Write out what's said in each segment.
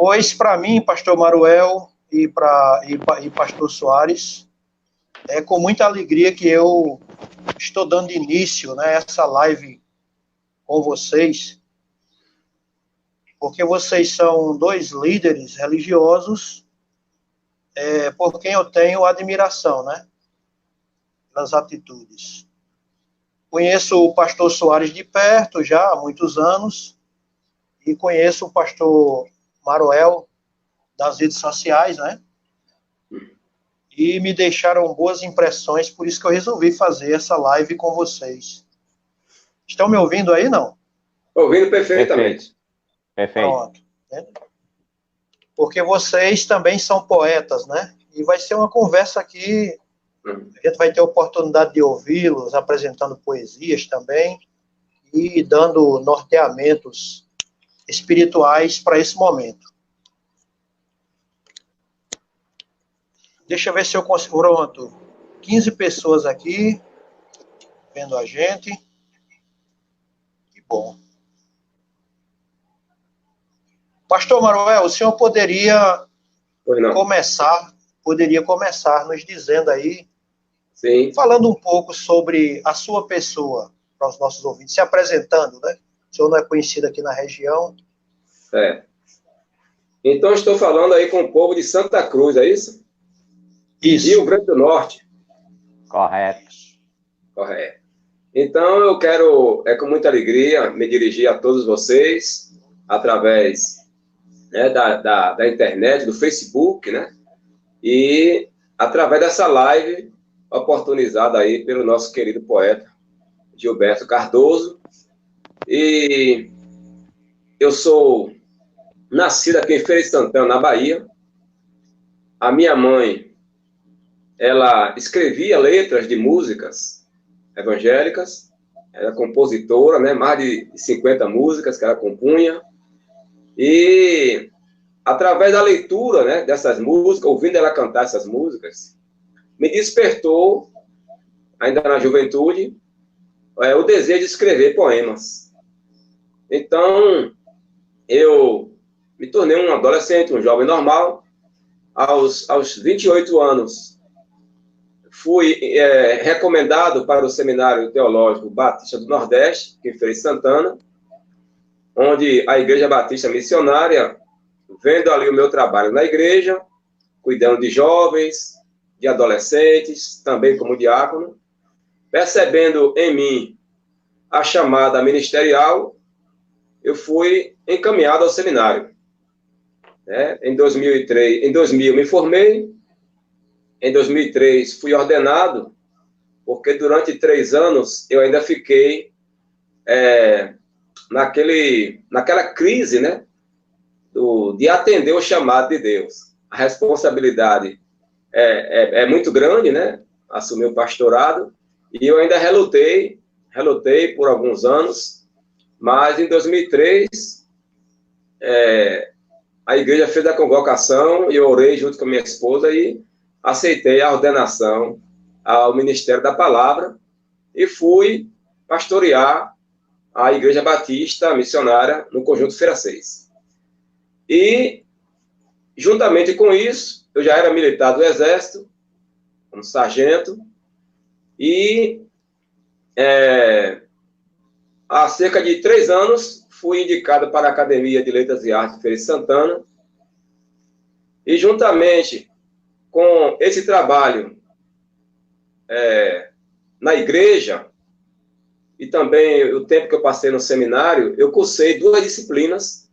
Pois, para mim, pastor Maruel e pastor Soares, é com muita alegria que eu estou dando início, né, a essa live com vocês, porque vocês são dois líderes religiosos por quem eu tenho admiração, né, nas atitudes. Conheço o pastor Soares de perto já há muitos anos e conheço o pastor Maruel das redes sociais, né? E me deixaram boas impressões, por isso que eu resolvi fazer essa live com vocês. Estão me ouvindo aí, não? Ouvindo perfeitamente. Perfeito. Pronto. Porque vocês também são poetas, né? E vai ser uma conversa aqui, a gente vai ter a oportunidade de ouvi-los apresentando poesias também e dando norteamentos espirituais para esse momento. Deixa eu ver se eu consigo. Pronto. 15 pessoas aqui vendo a gente. Que bom. Pastor Maruel, o senhor poderia começar nos dizendo aí, sim, falando um pouco sobre a sua pessoa para os nossos ouvintes, se apresentando, né? O senhor não é conhecido aqui na região. Então, estou falando aí com o povo de Santa Cruz, é isso? Isso. Rio Grande do Norte. Correto. Correto. Então, eu quero, com muita alegria, me dirigir a todos vocês, através, né, da internet, do Facebook, né? E através dessa live oportunizada aí pelo nosso querido poeta Gilberto Cardoso. E eu sou nascido aqui em Feira de Santana, na Bahia. A minha mãe, ela escrevia letras de músicas evangélicas, era compositora, né? Mais de 50 músicas que ela compunha. E através da leitura, né, dessas músicas, ouvindo ela cantar essas músicas, me despertou, ainda na juventude, o desejo de escrever poemas. Então, eu me tornei um adolescente, um jovem normal. Aos 28 anos, fui recomendado para o Seminário Teológico Batista do Nordeste, que foi em Santana, onde a Igreja Batista Missionária, vendo ali o meu trabalho na igreja, cuidando de jovens, de adolescentes, também como diácono, percebendo em mim a chamada ministerial, eu fui encaminhado ao seminário. Em 2000 me formei, em 2003 fui ordenado, porque durante 3 anos eu ainda fiquei naquela crise, né, de atender o chamado de Deus. A responsabilidade é muito grande, né, assumir o pastorado, e eu ainda relutei por alguns anos, mas em 2003 a igreja fez a convocação e eu orei junto com a minha esposa e aceitei a ordenação ao Ministério da Palavra e fui pastorear a Igreja Batista Missionária no Conjunto Feira 6. E, juntamente com isso, eu já era militar do Exército, como sargento, e há cerca de 3 anos fui indicado para a Academia de Letras e Artes de Feira de Santana, e juntamente com esse trabalho na igreja, e também o tempo que eu passei no seminário, eu cursei 2 disciplinas,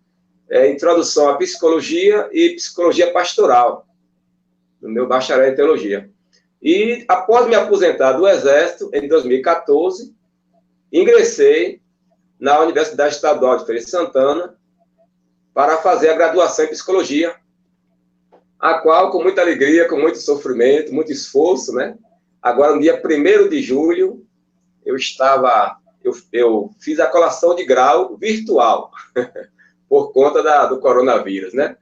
Introdução à Psicologia e Psicologia Pastoral, no meu bacharel em Teologia. E, após me aposentar do Exército, em 2014, ingressei na Universidade Estadual de Feira de Santana para fazer a graduação em Psicologia, a qual, com muita alegria, com muito sofrimento, muito esforço, né? Agora, no dia 1º de julho, eu fiz a colação de grau virtual, por conta do coronavírus, né?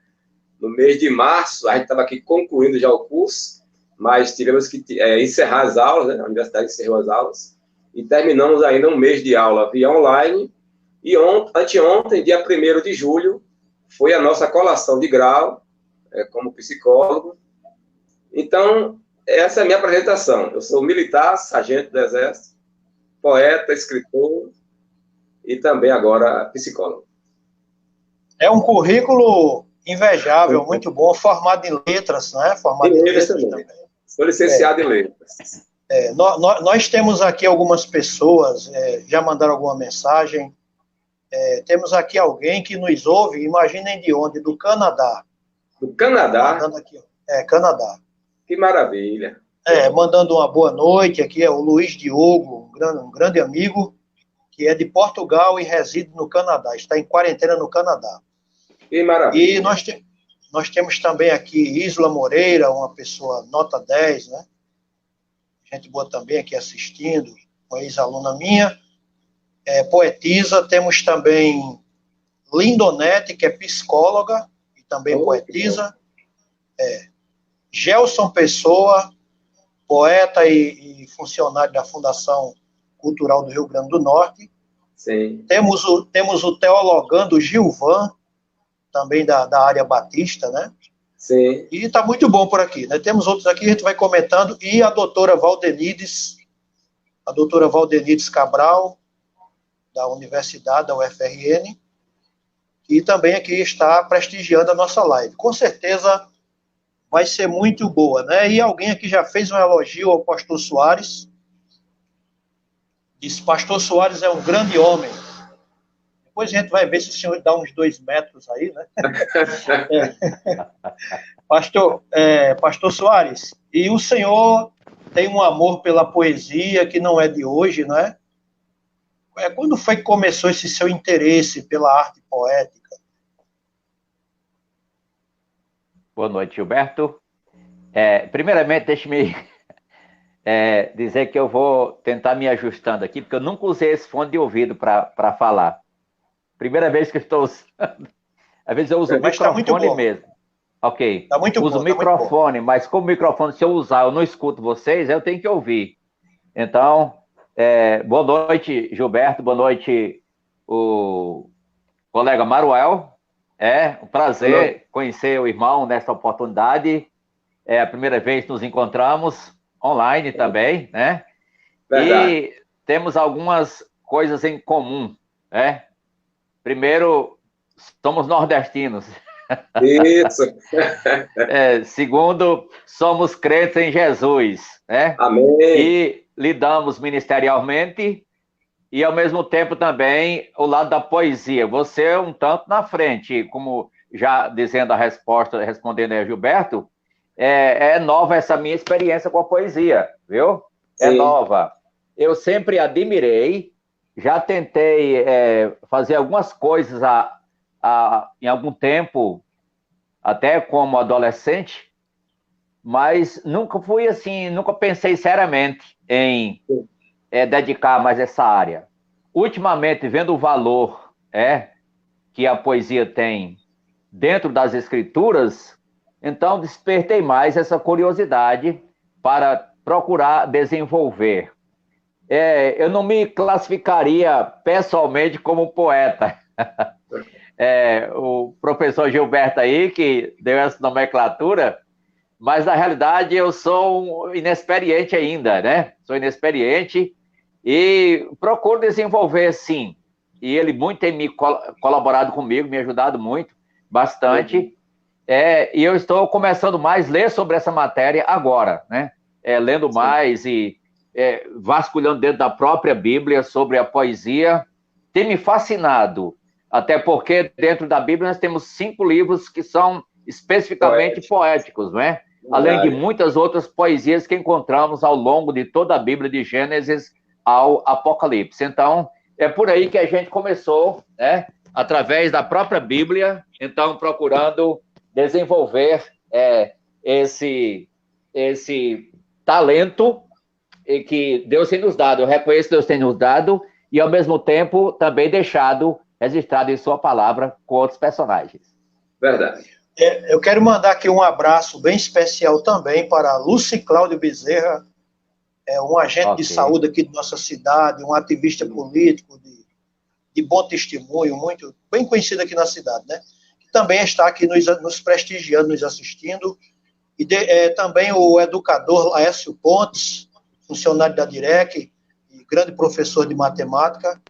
No mês de março, a gente estava aqui concluindo já o curso, mas tivemos que encerrar as aulas, né? A universidade encerrou as aulas, e terminamos ainda um mês de aula via online, e anteontem, dia 1º de julho, foi a nossa colação de grau, como psicólogo. Então, essa é a minha apresentação. Eu sou militar, sargento do Exército, poeta, escritor e também agora psicólogo. É um currículo invejável, muito bom, formado em letras, né? Formado em letras também. Sou licenciado em letras. Nós temos aqui algumas pessoas, já mandaram alguma mensagem. Temos aqui alguém que nos ouve, imaginem de onde? Do Canadá. Do Canadá? Mandando aqui, Canadá. Que maravilha. Mandando uma boa noite, aqui é o Luiz Diogo, um grande amigo, que é de Portugal e reside no Canadá, está em quarentena no Canadá. Que maravilha. E nós temos também aqui Isla Moreira, uma pessoa nota 10, né? Gente boa também aqui assistindo, uma ex-aluna minha. Poetisa, temos também Lindonete, que é psicóloga e também poetisa. Gelson Pessoa, poeta e funcionário da Fundação Cultural do Rio Grande do Norte. Sim. Temos o teologando Gilvan, também da área batista, né? Sim. E está muito bom por aqui, né? Temos outros aqui, a gente vai comentando, e a doutora Valdenides Cabral, da Universidade, da UFRN, que também aqui está prestigiando a nossa live. Com certeza vai ser muito boa, né? E alguém aqui já fez um elogio ao pastor Soares, disse, pastor Soares é um grande homem. Depois a gente vai ver se o senhor dá uns 2 metros aí, né? Pastor Soares, e o senhor tem um amor pela poesia que não é de hoje, não é? Quando foi que começou esse seu interesse pela arte poética? Boa noite, Gilberto. Primeiramente, deixe-me dizer que eu vou tentar me ajustando aqui, porque eu nunca usei esse fone de ouvido para falar. Primeira vez que eu estou usando. Às vezes eu uso o microfone mesmo. Ok. Tá muito uso bom, o microfone, mas como o microfone, se eu usar, eu não escuto vocês, eu tenho que ouvir. Então, boa noite, Gilberto. Boa noite, o colega Maruel. É um prazer conhecer o irmão nesta oportunidade. É a primeira vez que nos encontramos online também, né? Verdade. E temos algumas coisas em comum, né? Primeiro, somos nordestinos. Isso. Segundo, somos crentes em Jesus, né? Amém. E lidamos ministerialmente e, ao mesmo tempo, também o lado da poesia. Você é um tanto na frente, como já dizendo a resposta, respondendo a Gilberto, é nova essa minha experiência com a poesia, viu? Sim. É nova. Eu sempre admirei, já tentei fazer algumas coisas em algum tempo, até como adolescente, mas nunca fui assim, nunca pensei seriamente em dedicar mais essa área. Ultimamente, vendo o valor que a poesia tem dentro das escrituras, então despertei mais essa curiosidade para procurar desenvolver. Eu não me classificaria pessoalmente como poeta. O professor Gilberto aí, que deu essa nomenclatura, mas na realidade eu sou um inexperiente ainda, né? Sou inexperiente e procuro desenvolver, sim. E ele muito tem me colaborado comigo, me ajudado muito, bastante. E eu estou começando mais a ler sobre essa matéria agora, né? Lendo mais e vasculhando dentro da própria Bíblia sobre a poesia. Tem me fascinado, até porque dentro da Bíblia nós temos 5 livros que são especificamente poéticos, não é? Além de muitas outras poesias que encontramos ao longo de toda a Bíblia, de Gênesis ao Apocalipse. Então, é por aí que a gente começou, né? Através da própria Bíblia, então procurando desenvolver esse talento que Deus tem nos dado. Eu reconheço que Deus tem nos dado e, ao mesmo tempo, também deixado registrado em sua palavra com outros personagens. Verdade. Eu quero mandar aqui um abraço bem especial também para Luci Cláudio Bezerra, um agente de saúde aqui de nossa cidade, um ativista político de bom testemunho, muito bem conhecido aqui na cidade, né? também está aqui nos prestigiando, nos assistindo, e também o educador Laércio Pontes, funcionário da DIREC, e grande professor de matemática,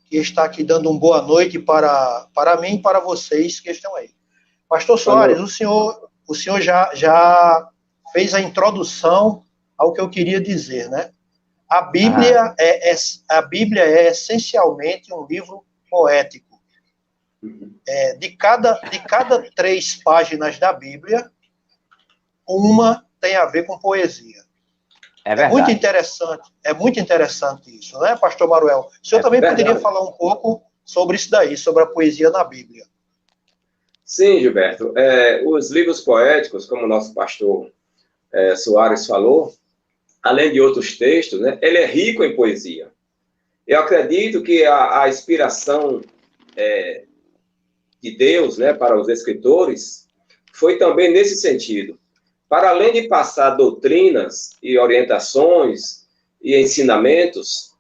que está aqui dando uma boa noite para mim e para vocês que estão aí. Pastor Soares, o senhor já fez a introdução ao que eu queria dizer, né? A Bíblia é essencialmente um livro poético. De cada 3 páginas da Bíblia, uma tem a ver com poesia. É verdade. É muito interessante isso, né, pastor Maruel? O senhor também poderia falar um pouco sobre isso daí, sobre a poesia na Bíblia. Sim, Gilberto. Os livros poéticos, como o nosso pastor Soares falou, além de outros textos, né, ele é rico em poesia. Eu acredito que a inspiração de Deus, né, para os escritores foi também nesse sentido. Para além de passar doutrinas e orientações e ensinamentos,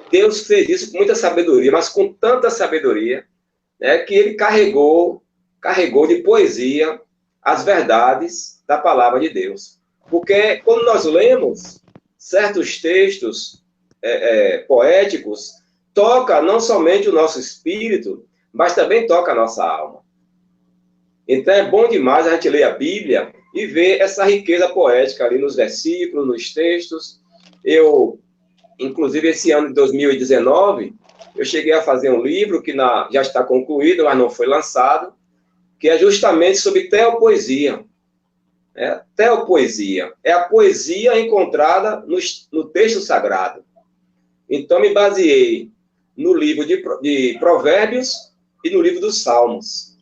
Deus fez isso com muita sabedoria, mas com tanta sabedoria, né, que ele carregou de poesia as verdades da palavra de Deus. Porque quando nós lemos certos textos poéticos, toca não somente o nosso espírito, mas também toca a nossa alma. Então é bom demais a gente ler a Bíblia e ver essa riqueza poética ali nos versículos, nos textos. Eu, inclusive, esse ano de 2019, eu cheguei a fazer um livro que já está concluído, mas não foi lançado, que é justamente sobre teopoesia. Teopoesia. É a poesia encontrada no texto sagrado. Então, me baseei no livro de Provérbios e no livro dos Salmos.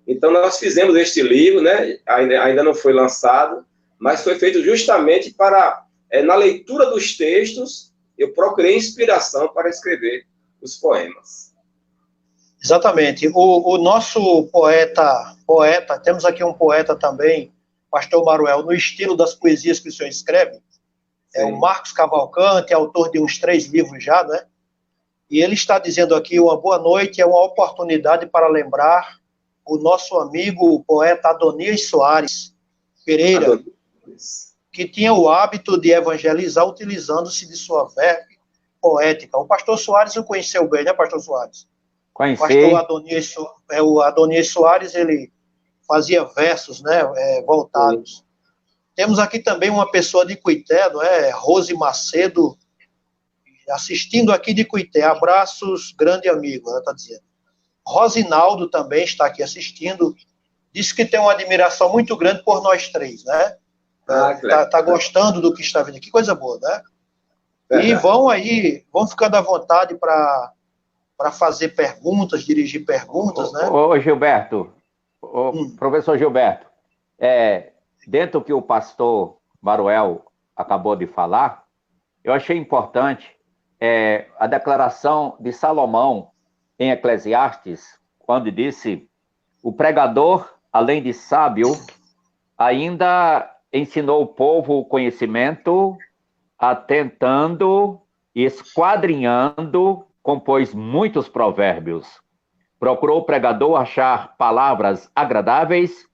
Então, nós fizemos este livro, né? Ainda não foi lançado, mas foi feito justamente para, na leitura dos textos, eu procurei inspiração para escrever os poemas. Exatamente. O nosso poeta, temos aqui um poeta também, pastor Maruel, no estilo das poesias que o senhor escreve, é o Marcos Cavalcante, autor de uns 3 livros já, né? E ele está dizendo aqui, uma boa noite, é uma oportunidade para lembrar o nosso amigo, o poeta Adonias Soares Pereira, que tinha o hábito de evangelizar utilizando-se de sua verve poética. O pastor Soares o conheceu bem, né, pastor Soares? Conheci. O Adonias Soares, ele fazia versos, né, voltados. Temos aqui também uma pessoa de Cuité, não é? Rose Macedo, assistindo aqui de Cuité. Abraços, grande amigo, ela está dizendo. Rosinaldo também está aqui assistindo. Diz que tem uma admiração muito grande por nós 3, né? Está gostando do que está vendo. Que coisa boa, né? E vão ficando à vontade para fazer perguntas, dirigir perguntas, né? Ô Gilberto, professor Gilberto, dentro do que o pastor Maruel acabou de falar, eu achei importante a declaração de Salomão em Eclesiastes, quando disse: o pregador, além de sábio, ainda ensinou o povo o conhecimento, atentando e esquadrinhando, compôs muitos provérbios. Procurou o pregador achar palavras agradáveis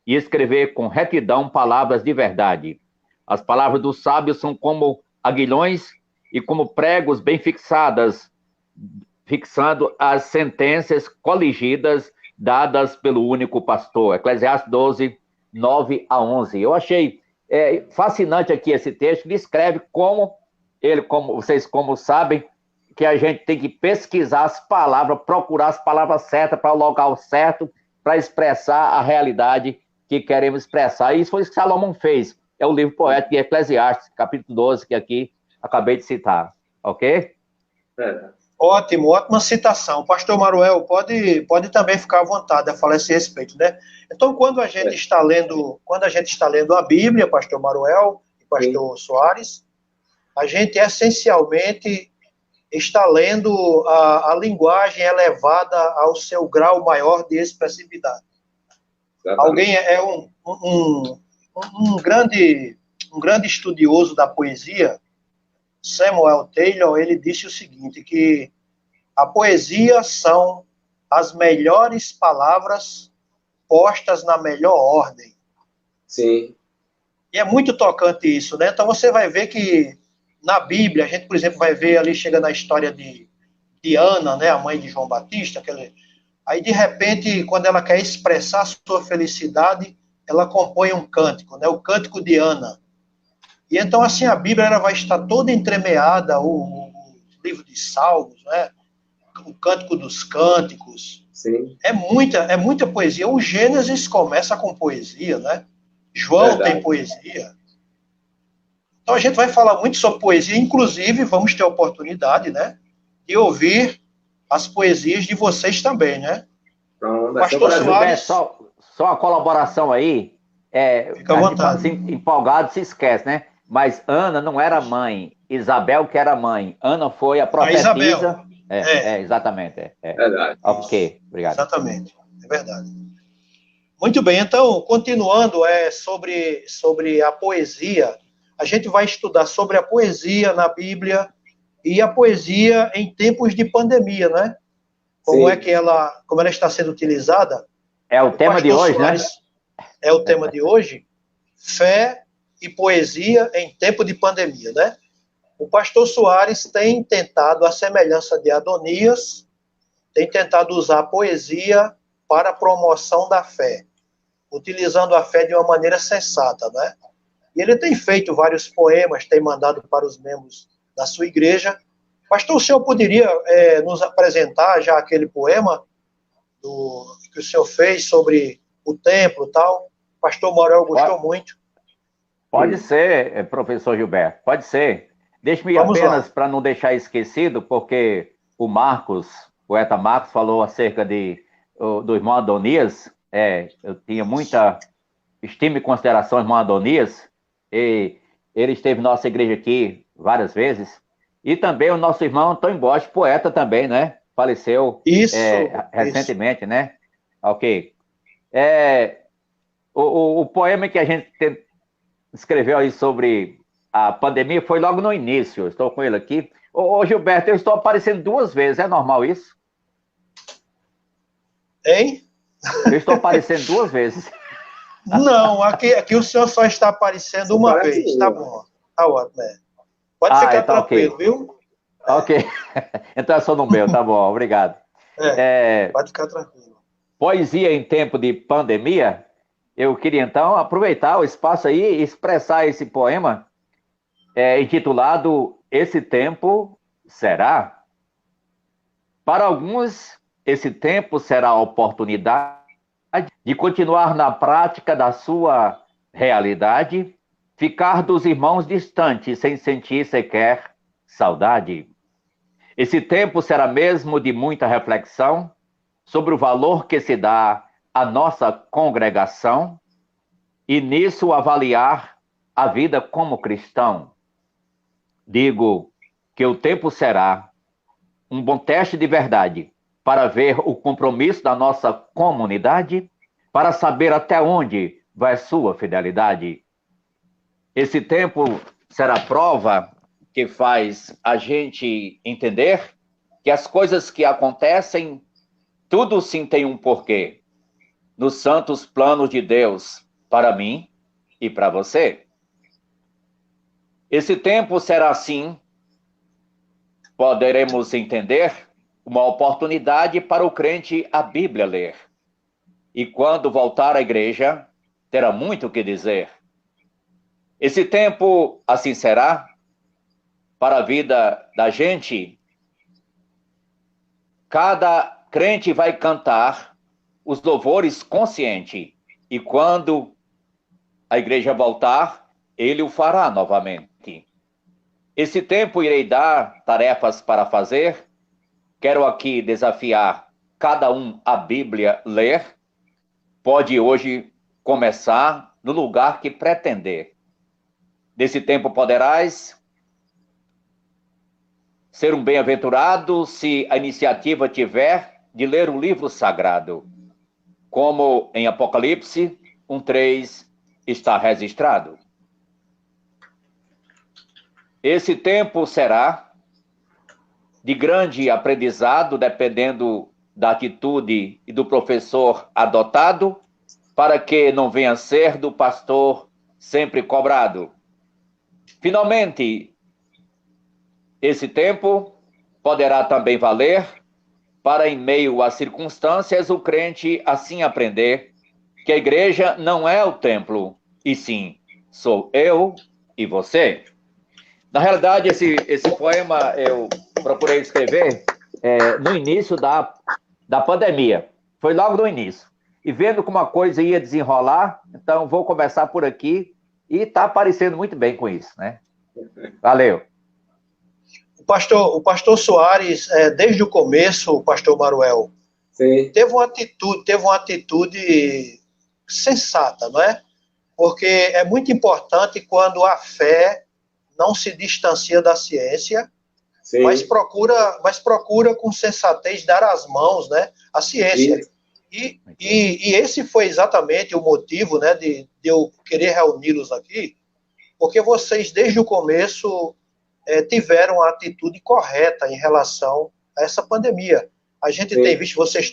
e escrever com retidão palavras de verdade. As palavras dos sábios são como aguilhões e como pregos bem fixadas, fixando as sentenças coligidas dadas pelo único pastor. Eclesiastes 12, 9 a 11. Eu achei fascinante aqui esse texto, que descreve como vocês sabem, que a gente tem que pesquisar as palavras, procurar as palavras certas para o local certo, para expressar a realidade que queremos expressar. E isso foi isso que Salomão fez. É o livro poético de Eclesiastes, capítulo 12, que aqui acabei de citar. Ok? Ótimo, ótima citação. Pastor Maruel, pode também ficar à vontade a falar a esse respeito, né? Então, quando a gente está lendo a Bíblia, pastor Maruel e pastor Soares, a gente essencialmente está lendo a linguagem elevada ao seu grau maior de expressividade. Alguém um grande estudioso da poesia, Samuel Taylor, ele disse o seguinte, que a poesia são as melhores palavras postas na melhor ordem. Sim. E é muito tocante isso, né? Então você vai ver que na Bíblia, a gente, por exemplo, vai ver ali, chega na história de Ana, né, a mãe de João Batista, aí de repente, quando ela quer expressar a sua felicidade, ela compõe um cântico, né, o cântico de Ana. E então, assim, a Bíblia ela vai estar toda entremeada, o livro de Salmos, né, o cântico dos cânticos. Sim. É muita poesia. O Gênesis começa com poesia, né? João Verdade. tem poesia. Então a gente vai falar muito sobre poesia, inclusive vamos ter a oportunidade, né, de ouvir as poesias de vocês também, né? Pronto, Pastor Soares, só uma colaboração aí. Fica à A gente vontade. fala assim, empolgado se esquece, né? Mas Ana não era mãe, Isabel que era mãe. Ana foi a profetisa. Isabel. Exatamente. Verdade. Ok, obrigado. Exatamente, é verdade. Muito bem, então, continuando sobre a poesia, a gente vai estudar sobre a poesia na Bíblia e a poesia em tempos de pandemia, né? Como Sim. como ela está sendo utilizada. É o tema de hoje, Soares, né? É o tema de hoje, fé e poesia em tempo de pandemia, né? O pastor Soares tem tentado, à semelhança de Adonias, tem tentado usar a poesia para a promoção da fé, utilizando a fé de uma maneira sensata, né? E ele tem feito vários poemas, tem mandado para os membros da sua igreja. Pastor, o senhor poderia nos apresentar já aquele poema que o senhor fez sobre o templo e tal? Pastor Morel gostou muito. Pode ser, professor Gilberto, pode ser. Deixe-me apenas, para não deixar esquecido, porque o poeta Marcos, falou acerca do irmão Adonias. Eu tinha muita estima e consideração do irmão Adonias, e ele esteve na nossa igreja aqui várias vezes. E também o nosso irmão Antônio Bosch, poeta também, né? Faleceu recentemente, né? Ok. O poema que a gente escreveu aí sobre a pandemia foi logo no início. Estou com ele aqui. Ô Gilberto, eu estou aparecendo 2 vezes. É normal isso? Hein? Eu estou aparecendo 2 vezes. Não, aqui o senhor só está aparecendo uma vez. Tá bom. Tá ótimo, né? Pode ficar tranquilo, okay. Viu? Ok. Então é só no meu, tá bom. Obrigado. Pode ficar tranquilo. Poesia em tempo de pandemia. Eu queria, então, aproveitar o espaço aí e expressar esse poema intitulado Esse Tempo Será? Para alguns, esse tempo será a oportunidade de continuar na prática da sua realidade, ficar dos irmãos distantes sem sentir sequer saudade. Esse tempo será mesmo de muita reflexão sobre o valor que se dá à nossa congregação e nisso avaliar a vida como cristão. Digo que o tempo será um bom teste de verdade para ver o compromisso da nossa comunidade, para saber até onde vai sua fidelidade. Esse tempo será prova que faz a gente entender que as coisas que acontecem, tudo sim tem um porquê, nos santos planos de Deus, para mim e para você. Esse tempo será assim, poderemos entender, uma oportunidade para o crente a Bíblia ler. E quando voltar à igreja, terá muito o que dizer. Esse tempo assim será para a vida da gente. Cada crente vai cantar os louvores consciente. E quando a igreja voltar, ele o fará novamente. Esse tempo irei dar tarefas para fazer. Quero aqui desafiar cada um a Bíblia ler. Pode hoje começar no lugar que pretender. Nesse tempo poderás ser um bem-aventurado se a iniciativa tiver de ler o livro sagrado. Como em Apocalipse 1:3 está registrado. Esse tempo será de grande aprendizado, dependendo da atitude e do professor adotado, para que não venha a ser do pastor sempre cobrado. Finalmente, esse tempo poderá também valer para, em meio às circunstâncias, o crente assim aprender que a igreja não é o templo, e sim, sou eu e você. Na realidade, esse poema eu procurei escrever no início da pandemia. Foi logo no início. E vendo como a coisa ia desenrolar, então vou começar por aqui e está aparecendo muito bem com isso, né? Valeu. O pastor Soares, desde o começo, o pastor Maruel, Sim. teve uma atitude sensata, não é? Porque é muito importante quando a fé não se distancia da ciência, mas procura com sensatez dar as mãos, né, à ciência. E esse foi exatamente o motivo, né, de eu querer reuni-los aqui, porque vocês, desde o começo, tiveram a atitude correta em relação a essa pandemia. A gente tem visto, vocês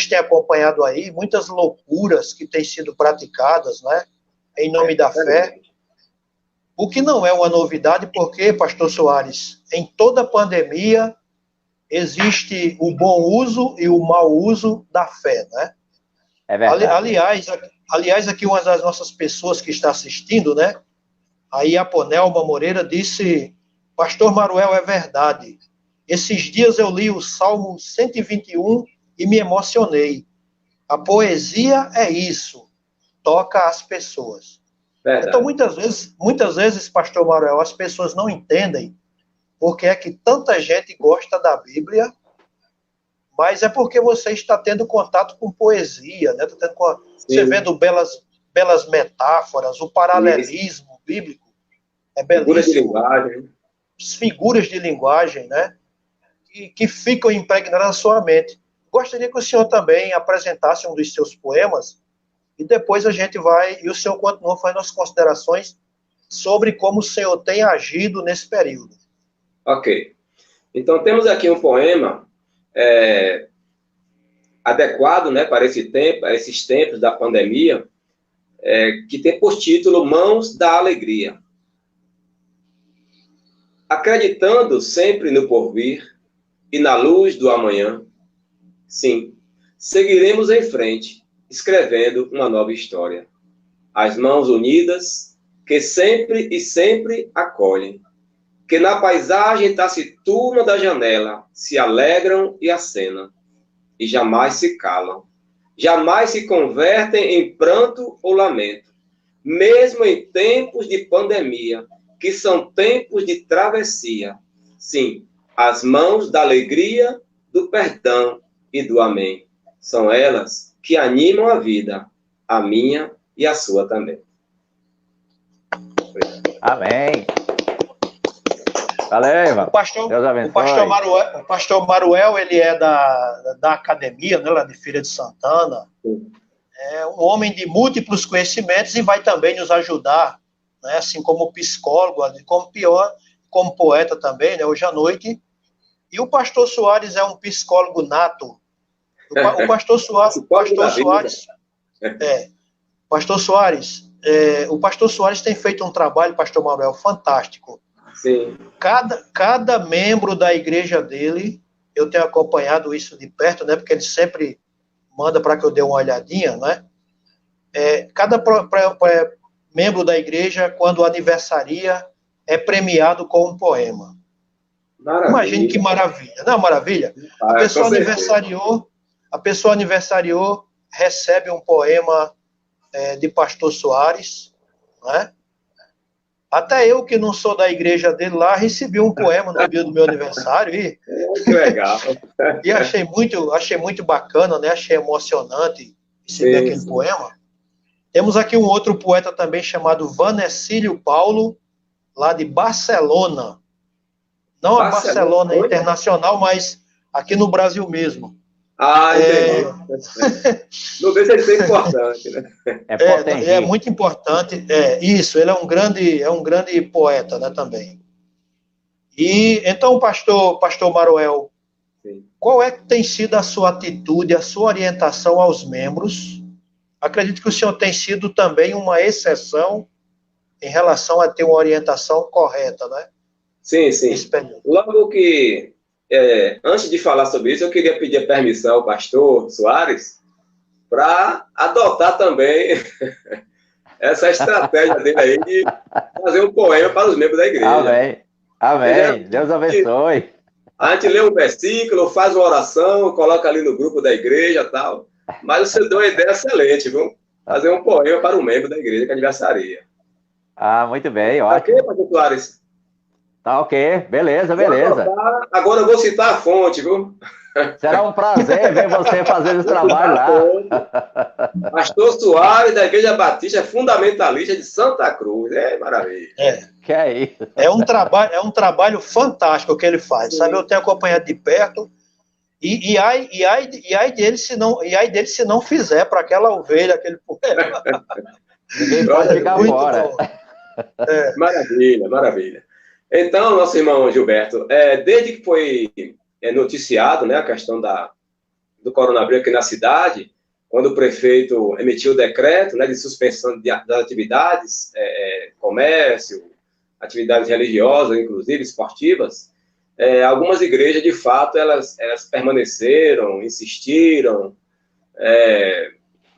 têm acompanhado aí muitas loucuras que têm sido praticadas, né, em nome da fé, o que não é uma novidade, porque, pastor Soares, em toda pandemia existe o bom uso e o mau uso da fé, né? É verdade. Aliás, aqui uma das nossas pessoas que está assistindo, né, aí a Ponelma Moreira disse, pastor Maruel, é verdade. Esses dias eu li o Salmo 121 e me emocionei. A poesia é isso, toca as pessoas. Verdade. Então, muitas vezes, pastor Maruel, as pessoas não entendem porque é que tanta gente gosta da Bíblia, mas é porque você está tendo contato com poesia, né? Você vendo belas metáforas, o paralelismo bíblico é belíssimo. Figuras de linguagem, né? Que ficam impregnadas na sua mente. Gostaria que o senhor também apresentasse um dos seus poemas, e depois a gente vai, e o senhor continua fazendo as considerações sobre como o senhor tem agido nesse período. Ok. Então, temos aqui um poema adequado, né, para esses tempos da pandemia, que tem por título Mãos da Alegria. Acreditando sempre no porvir e na luz do amanhã, sim, seguiremos em frente, escrevendo uma nova história. As mãos unidas, que sempre e sempre acolhem, que na paisagem taciturna da janela se alegram e acenam, e jamais se calam, jamais se convertem em pranto ou lamento, mesmo em tempos de pandemia, que são tempos de travessia. Sim, as mãos da alegria, do perdão e do amém. São elas que animam a vida, a minha e a sua também. Amém. Valeu, irmão. O pastor Maruel, ele é da academia, né, lá de Feira de Santana. Sim. É um homem de múltiplos conhecimentos e vai também nos ajudar, né, assim como psicólogo, como poeta também, né, hoje à noite. E o pastor Soares é um psicólogo nato. O pastor Soares tem feito um trabalho, pastor Manuel, fantástico. Sim. Cada membro da igreja dele, eu tenho acompanhado isso de perto, né, porque ele sempre manda para que eu dê uma olhadinha, né? Cada membro da igreja, quando aniversaria, é premiado com um poema. Maravilha. Imagine que maravilha. Não, maravilha? A pessoa aniversariou, recebe um poema de pastor Soares, né? Até eu, que não sou da igreja dele lá, recebi um poema no dia do meu aniversário. Que legal. E achei muito bacana, né? Achei emocionante receber aquele poema. Temos aqui um outro poeta também chamado Vanessílio Paulo, lá de Barcelona. Não a Barcelona internacional, mas aqui no Brasil mesmo. Entendi. Não deixa de ser importante, né? É muito importante. Isso, ele é um grande poeta, né, também. E então, pastor Maruel, sim, qual é que tem sido a sua atitude, a sua orientação aos membros acredito que o senhor tem sido também uma exceção em relação a ter uma orientação correta, né? Sim, sim. Logo que, antes de falar sobre isso, eu queria pedir a permissão ao pastor Soares para adotar também essa estratégia dele aí de fazer um poema para os membros da igreja. Amém. Amém. Deus abençoe. A gente lê um versículo, faz uma oração, coloca ali no grupo da igreja e tal. Mas você deu uma ideia excelente, viu? Fazer um poema para um membro da igreja que aniversaria. Ah, muito bem, ótimo. Tá ok, pastor Soares? Tá ok, beleza. Agora eu vou citar a fonte, viu? Será um prazer ver você fazer esse trabalho lá. Pastor Soares, da Igreja Batista Fundamentalista de Santa Cruz. É maravilha. Que é isso? É um trabalho fantástico que ele faz, sabe? Eu tenho acompanhado de perto. E ai dele se não fizer para aquela ovelha, aquele poema. Ninguém pode ficar fora. Maravilha. Então, nosso irmão Gilberto, desde que foi noticiado, né, a questão do coronavírus aqui na cidade, quando o prefeito emitiu o decreto, né, de suspensão das atividades, comércio, atividades religiosas, inclusive esportivas, algumas igrejas, de fato, elas permaneceram, insistiram,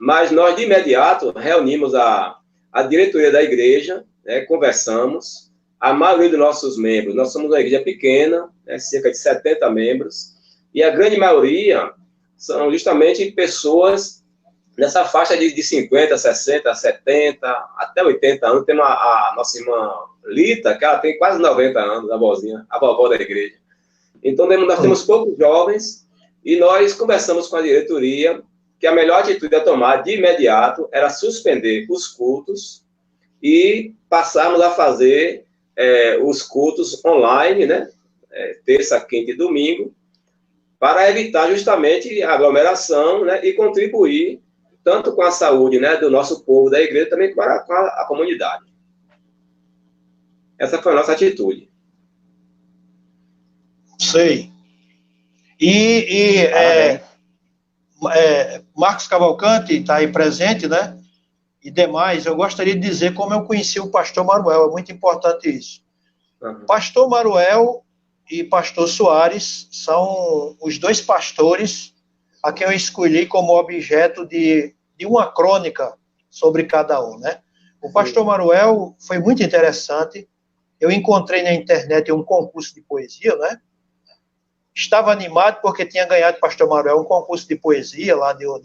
mas nós, de imediato, reunimos a diretoria da igreja, né, conversamos. A maioria dos nossos membros, nós somos uma igreja pequena, né, cerca de 70 membros, e a grande maioria são justamente pessoas nessa faixa de 50, 60, 70, até 80 anos. Tem a nossa irmã Lita, que ela tem quase 90 anos, a vovó da igreja. Então, nós temos poucos jovens, e nós conversamos com a diretoria que a melhor atitude a tomar de imediato era suspender os cultos e passarmos a fazer os cultos online, né? Terça, quinta e domingo, para evitar justamente a aglomeração, né? E contribuir tanto com a saúde, né, do nosso povo, da igreja, também com a comunidade. Essa foi a nossa atitude. Sei. Marcos Cavalcante está aí presente, né? E demais, eu gostaria de dizer como eu conheci o pastor Maruel, é muito importante isso. Uhum. Pastor Maruel e pastor Soares são os dois pastores a quem eu escolhi como objeto de uma crônica sobre cada um, né? O pastor Maruel foi muito interessante. Eu encontrei na internet um concurso de poesia, né? Estava animado porque tinha ganhado, pastor Maruel, um concurso de poesia lá do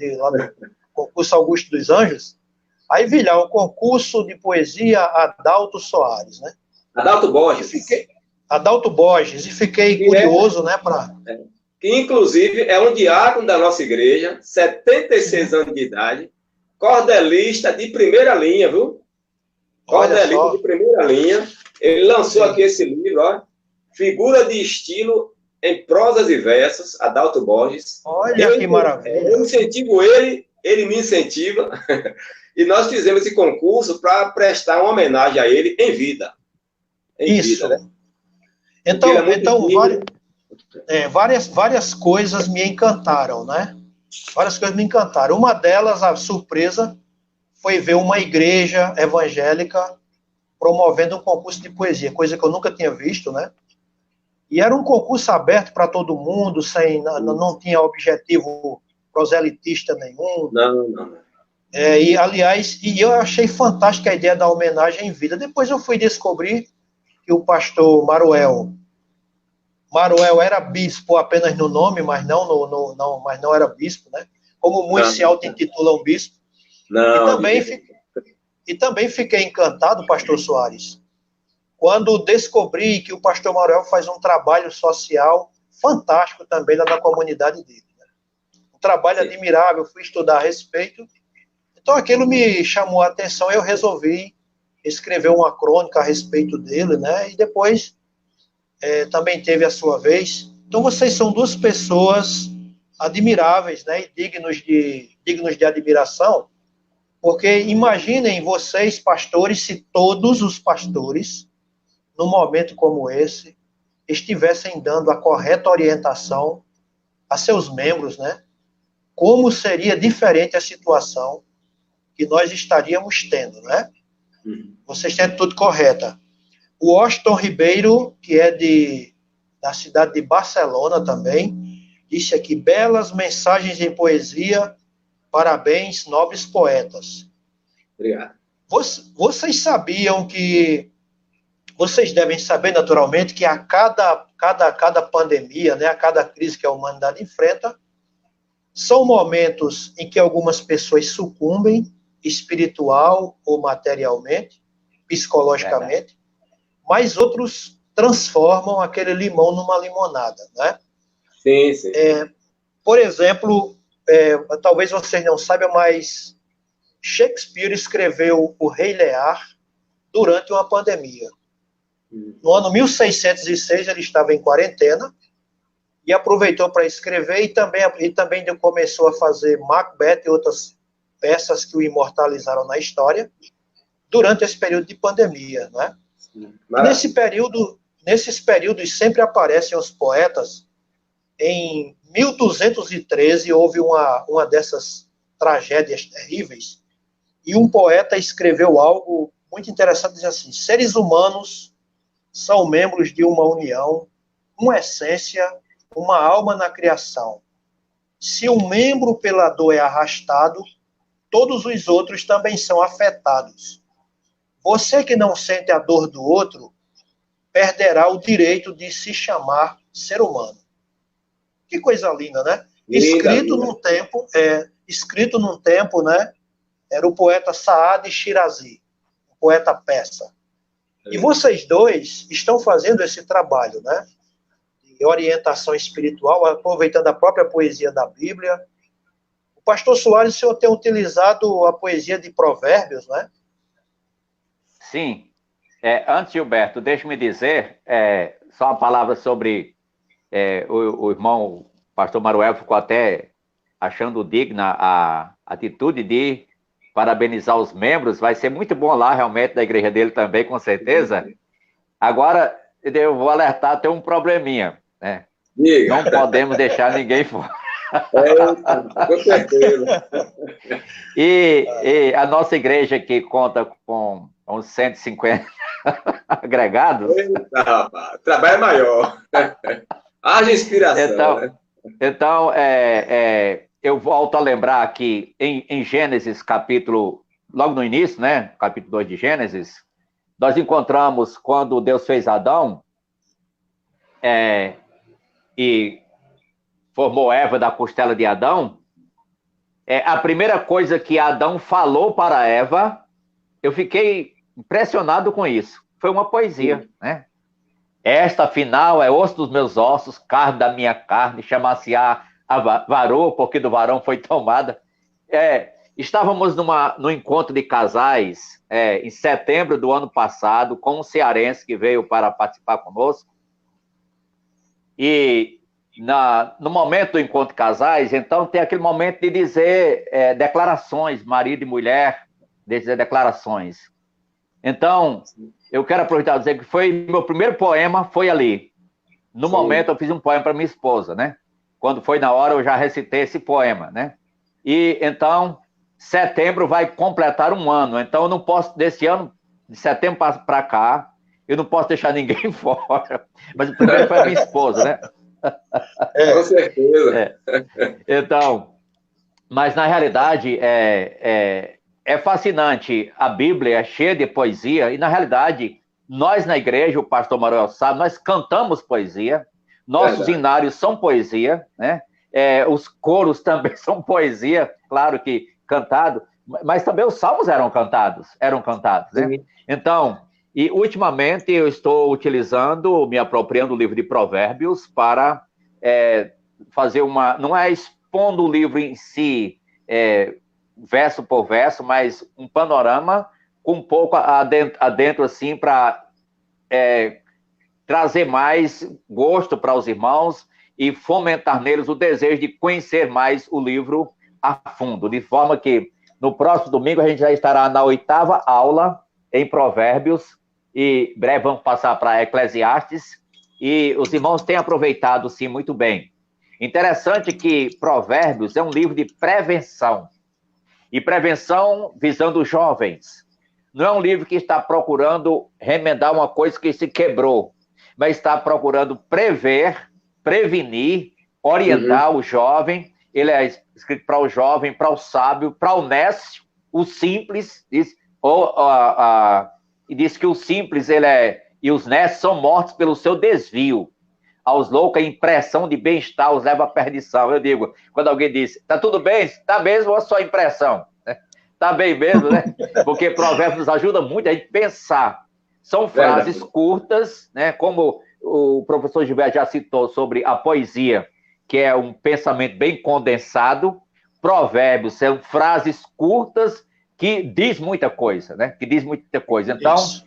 concurso Augusto dos Anjos. Aí vi lá um concurso de poesia Adalto Soares, né? Adalto Borges. Adalto Borges, e fiquei curioso, né? Que, inclusive, é um diácono da nossa igreja, 76 anos de idade, cordelista de primeira linha, viu? Cordelista de primeira linha. Ele lançou aqui esse livro, ó, Figura de Estilo em Prosas e Versos, Adalto Borges. Olha que maravilha. Eu incentivo ele me incentiva. E nós fizemos esse concurso para prestar uma homenagem a ele em vida. Isso. Vida, né? Então várias coisas me encantaram, né? Várias coisas me encantaram. Uma delas, a surpresa, foi ver uma igreja evangélica promovendo um concurso de poesia, coisa que eu nunca tinha visto, né? E era um concurso aberto para todo mundo, não tinha objetivo proselitista nenhum. Não. Aliás, eu achei fantástica a ideia da homenagem em vida. Depois eu fui descobrir que o pastor Maruel era bispo apenas no nome, mas não era bispo, né? Como muitos se auto-intitulam bispo. E também fiquei encantado, pastor Soares, quando descobri que o pastor Maruel faz um trabalho social fantástico também lá na comunidade dele. Né? Um trabalho admirável, fui estudar a respeito. Então aquilo me chamou a atenção, eu resolvi escrever uma crônica a respeito dele, né? E depois também teve a sua vez. Então vocês são duas pessoas admiráveis, né? E dignos de admiração, porque imaginem vocês, pastores, se todos os pastores, num momento como esse, estivessem dando a correta orientação a seus membros, né? Como seria diferente a situação que nós estaríamos tendo, né? Vocês têm a atitude correta. O Washington Ribeiro, que é da cidade de Barcelona também, disse aqui, belas mensagens em poesia, parabéns, nobres poetas. Obrigado. Vocês sabiam que, vocês devem saber naturalmente que a cada pandemia, né, a cada crise que a humanidade enfrenta, são momentos em que algumas pessoas sucumbem, espiritual ou materialmente, psicologicamente, mas outros transformam aquele limão numa limonada, né? Sim, sim. Por exemplo, talvez vocês não saibam, mas Shakespeare escreveu O Rei Lear durante uma pandemia. No ano 1606, ele estava em quarentena e aproveitou para escrever e também começou a fazer Macbeth e outras peças que o imortalizaram na história durante esse período de pandemia, né? Nesses períodos sempre aparecem os poetas. Em 1213 houve uma dessas tragédias terríveis e um poeta escreveu algo muito interessante, diz assim, seres humanos são membros de uma união, uma essência, uma alma na criação. Se um membro pela dor é arrastado, todos os outros também são afetados. Você que não sente a dor do outro, perderá o direito de se chamar ser humano. Que coisa linda, né? Escrito num tempo, né? Era o poeta Saad Shirazi, o poeta persa. E vocês dois estão fazendo esse trabalho, né? De orientação espiritual, aproveitando a própria poesia da Bíblia. O pastor Soares, o senhor tem utilizado a poesia de Provérbios, né? Sim. Antes, Gilberto, deixe-me dizer só uma palavra sobre o irmão pastor Maruel ficou até achando digna a atitude de parabenizar os membros. Vai ser muito bom lá, realmente, da igreja dele também, com certeza. Agora, eu vou alertar, tem um probleminha, né? Não podemos deixar ninguém fora. Com certeza. E a nossa igreja, que conta com uns 150 agregados... Eita, rapaz, trabalho maior. Haja inspiração, Então, eu volto a lembrar que em Gênesis, capítulo, logo no início, né, capítulo 2 de Gênesis, nós encontramos quando Deus fez Adão e formou Eva da costela de Adão, a primeira coisa que Adão falou para Eva, eu fiquei impressionado com isso, foi uma poesia, né? Esta, afinal, é osso dos meus ossos, carne da minha carne, chamar-se-á a varoa, porque do varão foi tomada. Estávamos no encontro de casais em setembro do ano passado, com um cearense que veio para participar conosco. E no momento do encontro de casais, então tem aquele momento de dizer declarações, marido e mulher, de dizer declarações. Então, eu quero aproveitar e dizer que meu primeiro poema foi ali. No momento, eu fiz um poema para minha esposa, né? Quando foi na hora, eu já recitei esse poema, né? E, então, setembro vai completar um ano. Então, eu não posso, desse ano, de setembro para cá, eu não posso deixar ninguém fora. Mas o primeiro foi a minha esposa, né? Com certeza. Então, mas, na realidade, é fascinante, a Bíblia é cheia de poesia, e na realidade, nós na igreja, o pastor Manuel sabe, nós cantamos poesia, nossos hinários são poesia, né? Os coros também são poesia, claro que cantado, mas também os salmos eram cantados, né? Sim. Então, e ultimamente eu estou me apropriando do livro de Provérbios para fazer não é expondo o livro em si, verso por verso, mas um panorama com um pouco adentro assim, para trazer mais gosto para os irmãos e fomentar neles o desejo de conhecer mais o livro a fundo, de forma que no próximo domingo a gente já estará na 8ª aula em Provérbios e breve vamos passar para Eclesiastes, e os irmãos têm aproveitado sim muito bem. Interessante que Provérbios é um livro de prevenção. E prevenção visando os jovens. Não é um livro que está procurando remendar uma coisa que se quebrou, mas está procurando prever, prevenir, orientar o jovem. Ele é escrito para o jovem, para o sábio, para o nécio, o simples, e diz que o simples e os nécios são mortos pelo seu desvio. Aos loucos, a impressão de bem-estar os leva à perdição. Eu digo, quando alguém diz, tá tudo bem? Tá mesmo ou só impressão? Tá bem mesmo, né? Porque Provérbios nos ajuda muito a gente pensar. São frases curtas, né? Como o professor Gilberto já citou sobre a poesia, que é um pensamento bem condensado. Provérbios são frases curtas que diz muita coisa, né? Que diz muita coisa. Então, isso.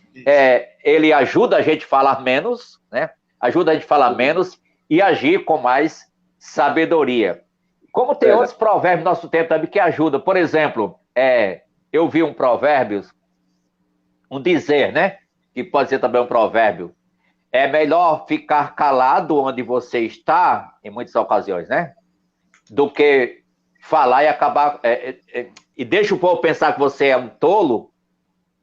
Ele ajuda a gente a falar menos, né? Ajuda a gente a falar menos e agir com mais sabedoria. Como tem outros provérbios no nosso tempo também que ajudam. Por exemplo, eu vi um provérbio, um dizer, né? Que pode ser também um provérbio. É melhor ficar calado onde você está, em muitas ocasiões, né? Do que falar e acabar... e deixa o povo pensar que você é um tolo.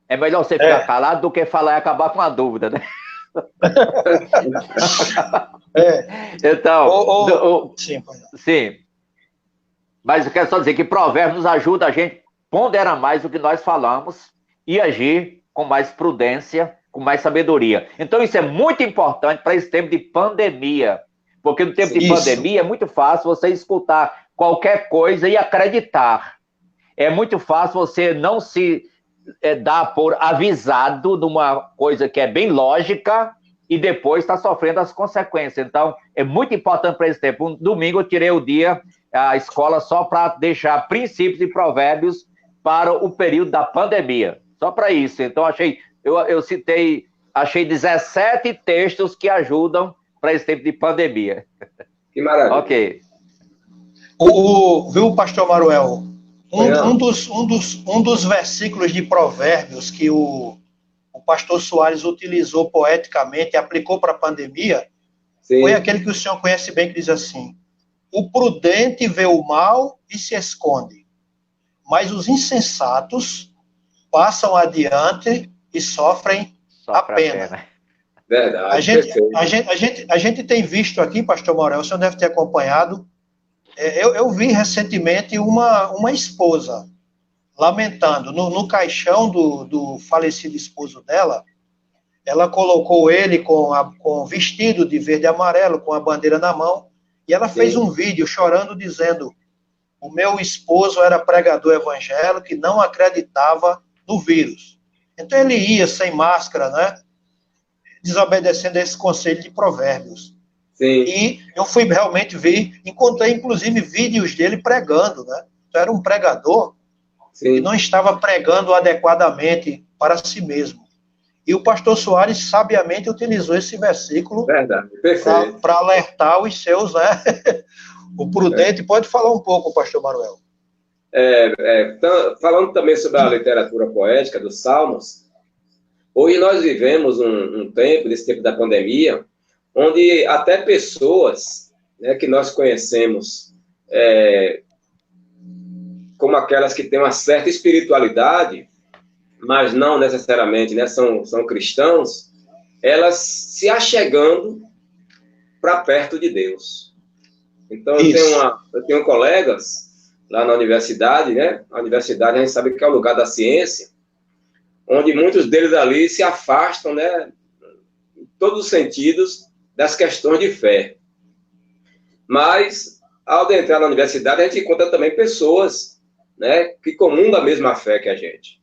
É melhor você ficar calado do que falar e acabar com a dúvida, né? Então, sim. Mas eu quero só dizer que Provérbios nos ajuda a gente ponderar mais o que nós falamos e agir com mais prudência, com mais sabedoria. Então, isso é muito importante para esse tempo de pandemia. Porque no tempo de pandemia é muito fácil você escutar qualquer coisa e acreditar. É muito fácil você não se dar por avisado de uma coisa que é bem lógica e depois está sofrendo as consequências. Então, é muito importante para esse tempo. Um domingo eu tirei o dia, a escola, só para deixar princípios e provérbios para o período da pandemia. Só para isso. Então, achei 17 textos que ajudam para esse tempo de pandemia. Que maravilha. Ok. Viu, pastor Maruel? Um dos versículos de Provérbios que o pastor Soares utilizou poeticamente e aplicou para a pandemia foi aquele que o senhor conhece bem, que diz assim: o prudente vê o mal e se esconde, mas os insensatos passam adiante e sofrem a pena. Verdade. A gente tem visto aqui, pastor Maurel, o senhor deve ter acompanhado, eu vi recentemente uma esposa lamentando, no caixão do falecido esposo dela, ela colocou ele com vestido de verde e amarelo, com a bandeira na mão, e ela fez um vídeo chorando, dizendo: o meu esposo era pregador evangélico e não acreditava no vírus. Então ele ia sem máscara, né? Desobedecendo a esse conselho de Provérbios. Sim. E eu fui realmente ver, encontrei inclusive vídeos dele pregando, né? Então era um pregador que não estava pregando adequadamente para si mesmo. E o pastor Soares sabiamente utilizou esse versículo para alertar os seus, né? O prudente. Pode falar um pouco, pastor Manuel. Falando também sobre a literatura poética dos Salmos, hoje nós vivemos um tempo, nesse tempo da pandemia, onde até pessoas, né, que nós conhecemos como aquelas que têm uma certa espiritualidade, mas não necessariamente, né, são cristãos, elas se achegando para perto de Deus. Então, eu tenho colegas lá na universidade, né? A universidade a gente sabe que é o lugar da ciência, onde muitos deles ali se afastam, né, em todos os sentidos, das questões de fé. Mas, ao entrar na universidade, a gente encontra também pessoas, né, que comungam a mesma fé que a gente.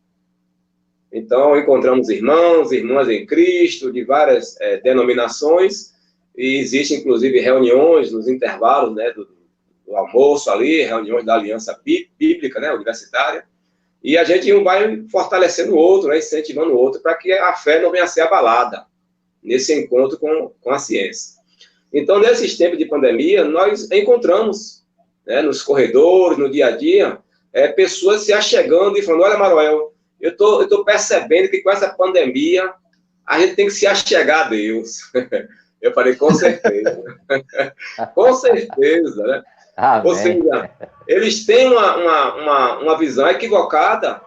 Então, encontramos irmãos, irmãs em Cristo, de várias denominações, e existem, inclusive, reuniões nos intervalos, né, do almoço ali, reuniões da aliança bíblica, né, universitária, e a gente um vai fortalecendo o outro, né, incentivando o outro, para que a fé não venha a ser abalada nesse encontro com a ciência. Então, nesses tempos de pandemia, nós encontramos, né, nos corredores, no dia a dia, pessoas se achegando e falando: olha, Manuel, eu tô percebendo que com essa pandemia a gente tem que se achegar a Deus. Eu falei: com certeza. Com certeza, né? Amém. Ou seja, eles têm uma visão equivocada,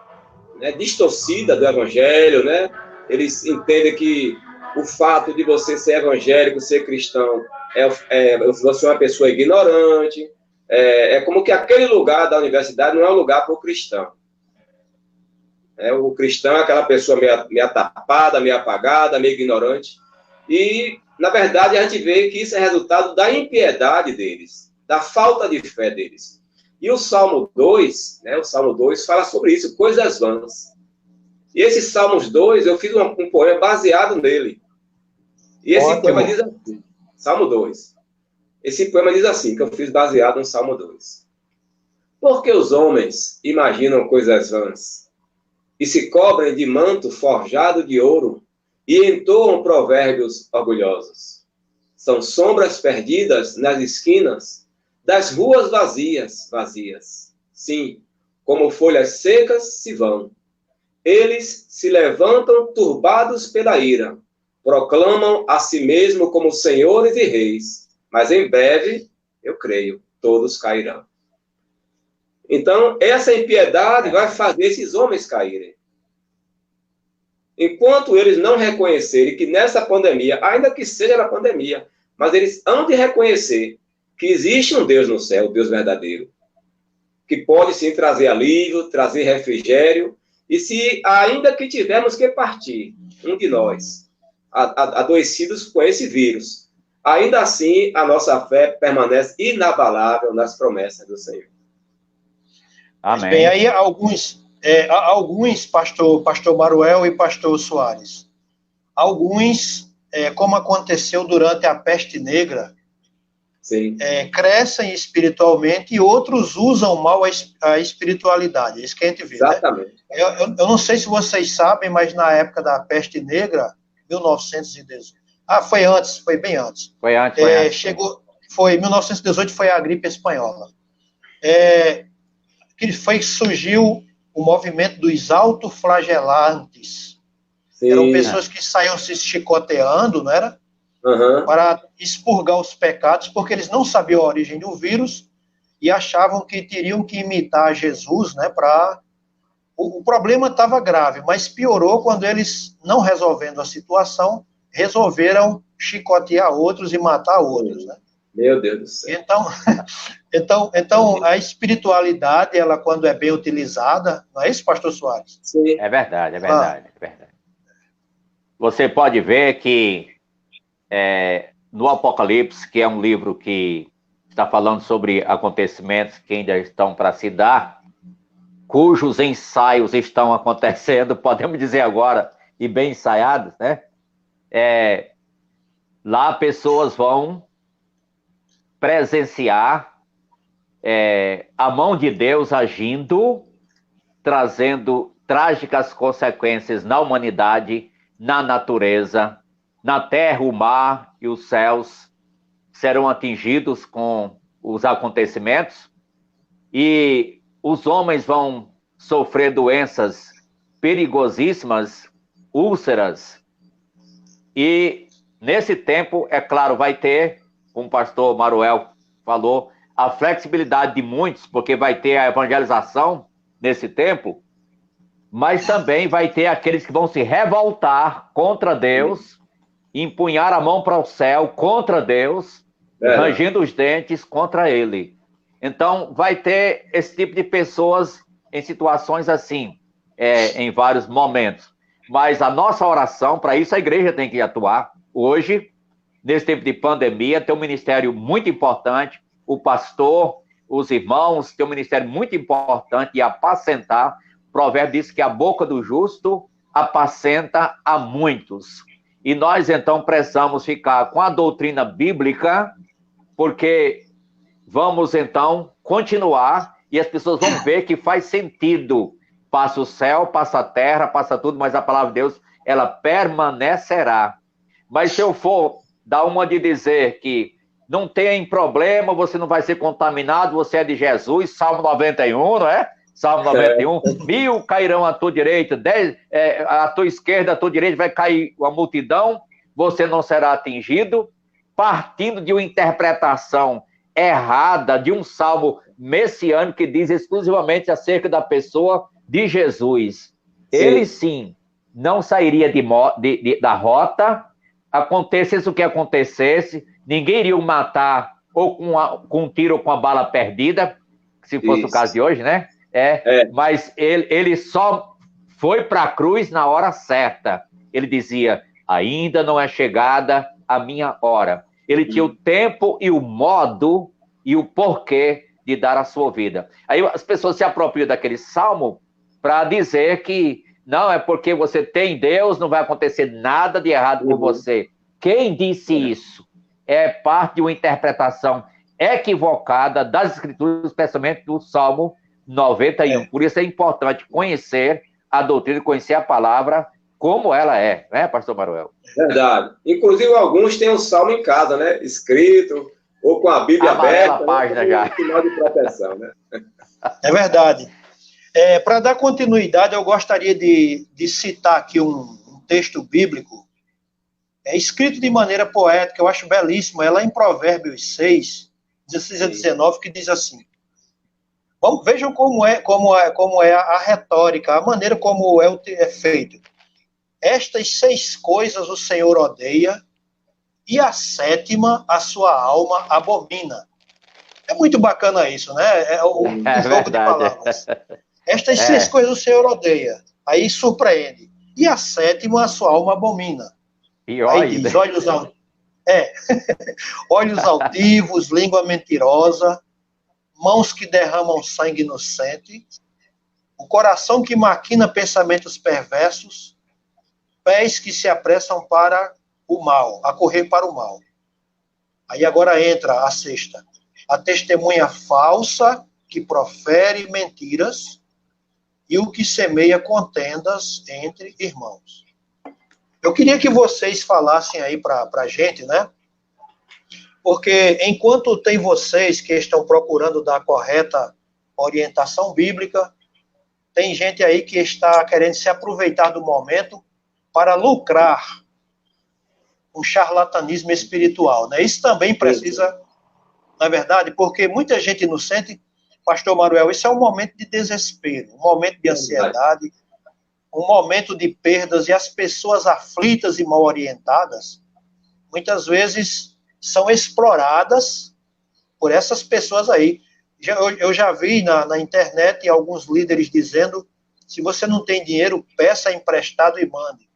né, distorcida do evangelho, né? Eles entendem que o fato de você ser evangélico, ser cristão, você é uma pessoa ignorante. É como que aquele lugar da universidade não é um lugar para o cristão. O cristão é aquela pessoa meio tapada, meio apagada, meio ignorante. E, na verdade, a gente vê que isso é resultado da impiedade deles, da falta de fé deles. E o Salmo 2, né, o Salmo 2 fala sobre isso, coisas vãs. E esse Salmos 2, eu fiz um poema baseado nele. E esse poema diz assim, Salmo 2. Esse poema diz assim, que eu fiz baseado no Salmo 2. Porque os homens imaginam coisas vãs e se cobrem de manto forjado de ouro e entoam provérbios orgulhosos. São sombras perdidas nas esquinas das ruas vazias. Sim, como folhas secas se vão. Eles se levantam turbados pela ira, proclamam a si mesmo como senhores e reis, mas em breve, eu creio, todos cairão. Então, essa impiedade vai fazer esses homens caírem. Enquanto eles não reconhecerem que nessa pandemia, ainda que seja na pandemia, mas eles hão de reconhecer que existe um Deus no céu, o Deus verdadeiro, que pode sim trazer alívio, trazer refrigério, e se ainda que tivermos que partir, um de nós, adoecidos com esse vírus, ainda assim a nossa fé permanece inabalável nas promessas do Senhor. Amém. Bem, aí alguns pastor Maruel e pastor Soares, alguns, como aconteceu durante a peste negra, crescem espiritualmente e outros usam mal a espiritualidade. É isso que a gente vê. Exatamente. Né? Eu não sei se vocês sabem, mas na época da peste negra, 1918. Foi bem antes. Foi antes. 1918 foi a gripe espanhola. Surgiu o movimento dos autoflagelantes. Sim. Eram pessoas que saíam se chicoteando, não era? Uhum. Para expurgar os pecados, porque eles não sabiam a origem do vírus e achavam que teriam que imitar Jesus, né? O problema estava grave, mas piorou quando eles, não resolvendo a situação, resolveram chicotear outros e matar outros, né? Meu Deus do céu. Então a espiritualidade, ela quando é bem utilizada, não é isso, pastor Soares? Sim. É verdade. Você pode ver que no Apocalipse, que é um livro que está falando sobre acontecimentos que ainda estão para se dar, cujos ensaios estão acontecendo, podemos dizer agora, e bem ensaiados, né? Lá pessoas vão presenciar a mão de Deus agindo, trazendo trágicas consequências na humanidade, na natureza, na terra, o mar e os céus serão atingidos com os acontecimentos e os homens vão sofrer doenças perigosíssimas, úlceras, e nesse tempo, é claro, vai ter, como o pastor Maruel falou, a flexibilidade de muitos, porque vai ter a evangelização nesse tempo, mas também vai ter aqueles que vão se revoltar contra Deus, empunhar a mão para o céu contra Deus, rangendo os dentes contra ele. Então, vai ter esse tipo de pessoas em situações assim, em vários momentos. Mas a nossa oração, para isso a igreja tem que atuar. Hoje, nesse tempo de pandemia, tem um ministério muito importante, o pastor, os irmãos, tem um ministério muito importante de apacentar. O provérbio diz que a boca do justo apacenta a muitos. E nós, então, precisamos ficar com a doutrina bíblica, porque vamos, então, continuar e as pessoas vão ver que faz sentido. Passa o céu, passa a terra, passa tudo, mas a palavra de Deus, ela permanecerá. Mas se eu for dar uma de dizer que não tem problema, você não vai ser contaminado, você é de Jesus, Salmo 91, não é? Salmo 91, 1000 cairão à tua direita, 10 à tua esquerda, à tua direita vai cair a multidão, você não será atingido, partindo de uma interpretação errada de um salmo messiânico que diz exclusivamente acerca da pessoa de Jesus. Ele sim não sairia da rota, acontecesse o que acontecesse, ninguém iria o matar ou com um tiro ou com a bala perdida, se fosse o caso de hoje, né? Mas ele só foi para a cruz na hora certa. Ele dizia, ainda não é chegada a minha hora. Ele tinha o tempo e o modo e o porquê de dar a sua vida. Aí as pessoas se apropriam daquele salmo para dizer que não, é porque você tem Deus, não vai acontecer nada de errado com você. Quem disse isso? É parte de uma interpretação equivocada das Escrituras, especialmente do Salmo 91. Por isso é importante conhecer a doutrina, conhecer a palavra como ela é, né, pastor Maruel? Verdade. Inclusive, alguns têm um salmo em casa, né? Escrito, ou com a Bíblia aberta. A página já. Sinal de proteção, né? É verdade. Para dar continuidade, eu gostaria de citar aqui um texto bíblico, escrito de maneira poética, eu acho belíssimo, é lá em Provérbios 6, 16 a 19, que diz assim. Vejam como é a retórica, a maneira como é feito. Estas 6 coisas o Senhor odeia, e a 7ª a sua alma abomina. É muito bacana isso, né? É o jogo de palavras. Estas 6 coisas o Senhor odeia, aí surpreende. E a 7ª a sua alma abomina. E aí diz, olhos altivos, língua mentirosa, mãos que derramam sangue inocente, o coração que maquina pensamentos perversos, pés que se apressam para o mal, a correr para o mal. Aí agora entra a 6ª. A testemunha falsa que profere mentiras e o que semeia contendas entre irmãos. Eu queria que vocês falassem aí para a gente, né? Porque enquanto tem vocês que estão procurando dar a correta orientação bíblica, tem gente aí que está querendo se aproveitar do momento para lucrar um charlatanismo espiritual, né? Isso também precisa, na verdade, porque muita gente inocente, pastor Maruel, isso é um momento de desespero, um momento de ansiedade, um momento de perdas, e as pessoas aflitas e mal orientadas, muitas vezes são exploradas por essas pessoas aí. Eu já vi na internet alguns líderes dizendo, se você não tem dinheiro, peça emprestado e mande.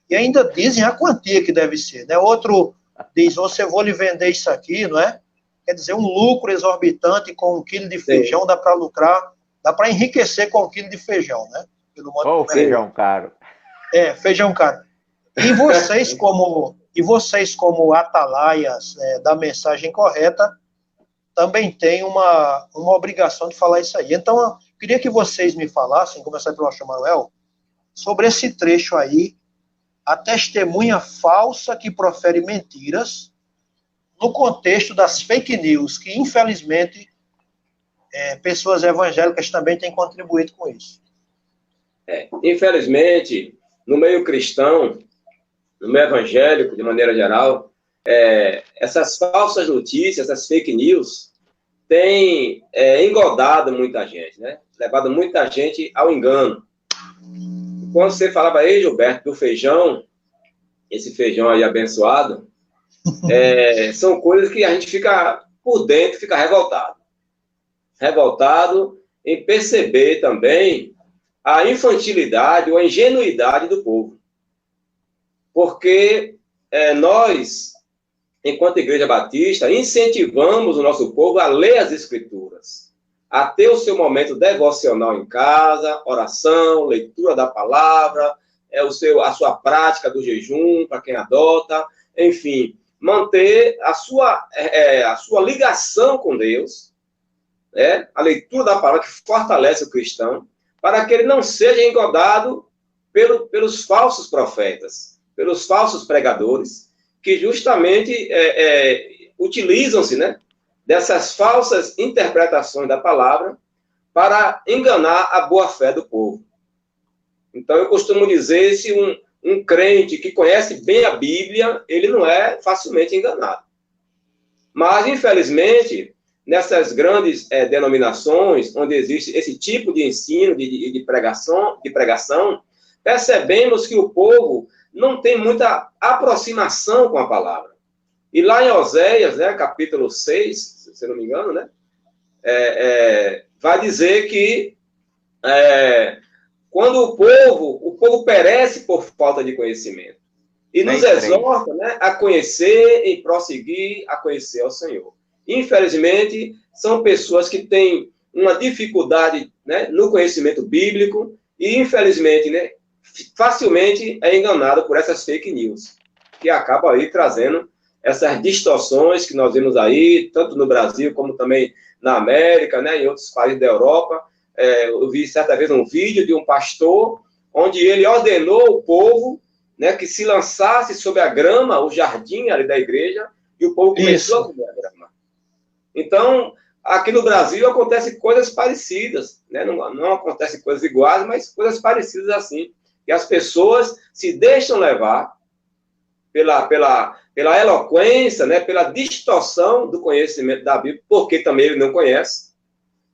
E ainda dizem a quantia que deve ser, né? Outro diz, você vou lhe vender isso aqui, não é? Quer dizer, um lucro exorbitante com 1 quilo de feijão, dá para lucrar, dá para enriquecer com 1 quilo de feijão, né? Pelo modo feijão caro. Feijão caro. E vocês como atalaias da mensagem correta, também têm uma obrigação de falar isso aí. Então, eu queria que vocês me falassem, começar pelo pastor Maruel, sobre esse trecho aí, a testemunha falsa que profere mentiras, no contexto das fake news, que infelizmente pessoas evangélicas também têm contribuído com isso. Infelizmente, no meio cristão, no meio evangélico, de maneira geral, essas falsas notícias, essas fake news, têm engodado muita gente, né? Levado muita gente ao engano. Quando você falava aí, Gilberto, do feijão, esse feijão aí abençoado, são coisas que a gente fica por dentro, fica revoltado. Revoltado em perceber também a infantilidade ou a ingenuidade do povo. Porque nós, enquanto Igreja Batista, incentivamos o nosso povo a ler as Escrituras, a ter o seu momento devocional em casa, oração, leitura da palavra, a sua prática do jejum, para quem adota, enfim, manter a sua ligação com Deus, a leitura da palavra que fortalece o cristão, para que ele não seja engodado pelos falsos profetas, pelos falsos pregadores, que justamente utilizam-se, né, dessas falsas interpretações da palavra para enganar a boa-fé do povo. Então, eu costumo dizer, se um crente que conhece bem a Bíblia, ele não é facilmente enganado. Mas, infelizmente, nessas grandes denominações, onde existe esse tipo de ensino, de pregação, percebemos que o povo não tem muita aproximação com a palavra. E lá em Oséias, né, capítulo 6, se não me engano, né, vai dizer que quando o povo perece por falta de conhecimento. E nos exorta, né, a conhecer e prosseguir a conhecer ao Senhor. Infelizmente, são pessoas que têm uma dificuldade, né, no conhecimento bíblico e, infelizmente, né, facilmente é enganado por essas fake news, que acabam aí trazendo essas distorções que nós vemos aí, tanto no Brasil como também na América, né, em outros países da Europa. Eu vi certa vez um vídeo de um pastor onde ele ordenou o povo, né, que se lançasse sobre a grama, o jardim ali da igreja, e o povo começou a comer a grama. Então, aqui no Brasil acontecem coisas parecidas, né? Não acontecem coisas iguais, mas coisas parecidas assim. E as pessoas se deixam levar pela eloquência, né? Pela distorção do conhecimento da Bíblia, porque também ele não conhece.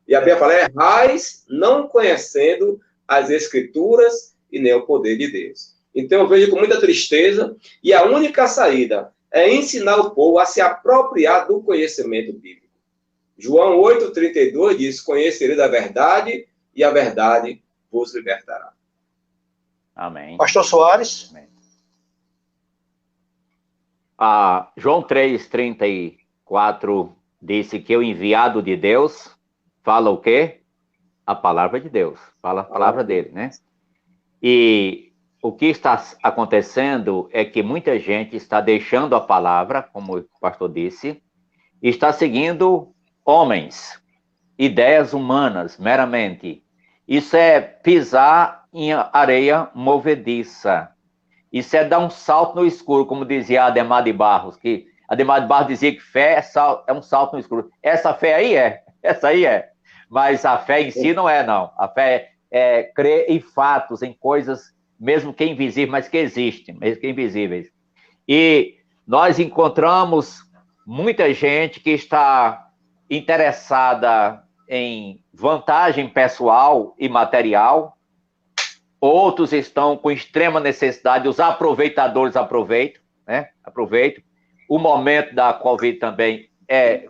E a Bíblia fala, errais não conhecendo as Escrituras e nem o poder de Deus. Então eu vejo com muita tristeza, e a única saída é ensinar o povo a se apropriar do conhecimento bíblico. João 8,32 diz, conhecereis a verdade, e a verdade vos libertará. Amém. Pastor Soares. Amém. João 3,34 disse que o enviado de Deus fala o quê? A palavra de Deus. Fala a palavra dele, né? E o que está acontecendo é que muita gente está deixando a palavra, como o pastor disse, e está seguindo homens, ideias humanas, meramente. Isso é pisar em areia movediça. Isso é dar um salto no escuro, como dizia Ademar de Barros, que Ademar de Barros dizia que fé é um salto no escuro. Essa fé aí essa aí é. Mas a fé em si não é, não. A fé é crer em fatos, em coisas, mesmo que invisíveis, mas que existem, mesmo que invisíveis. E nós encontramos muita gente que está interessada em vantagem pessoal e material, outros estão com extrema necessidade, os aproveitadores aproveitam, né? Aproveitam. O momento da Covid também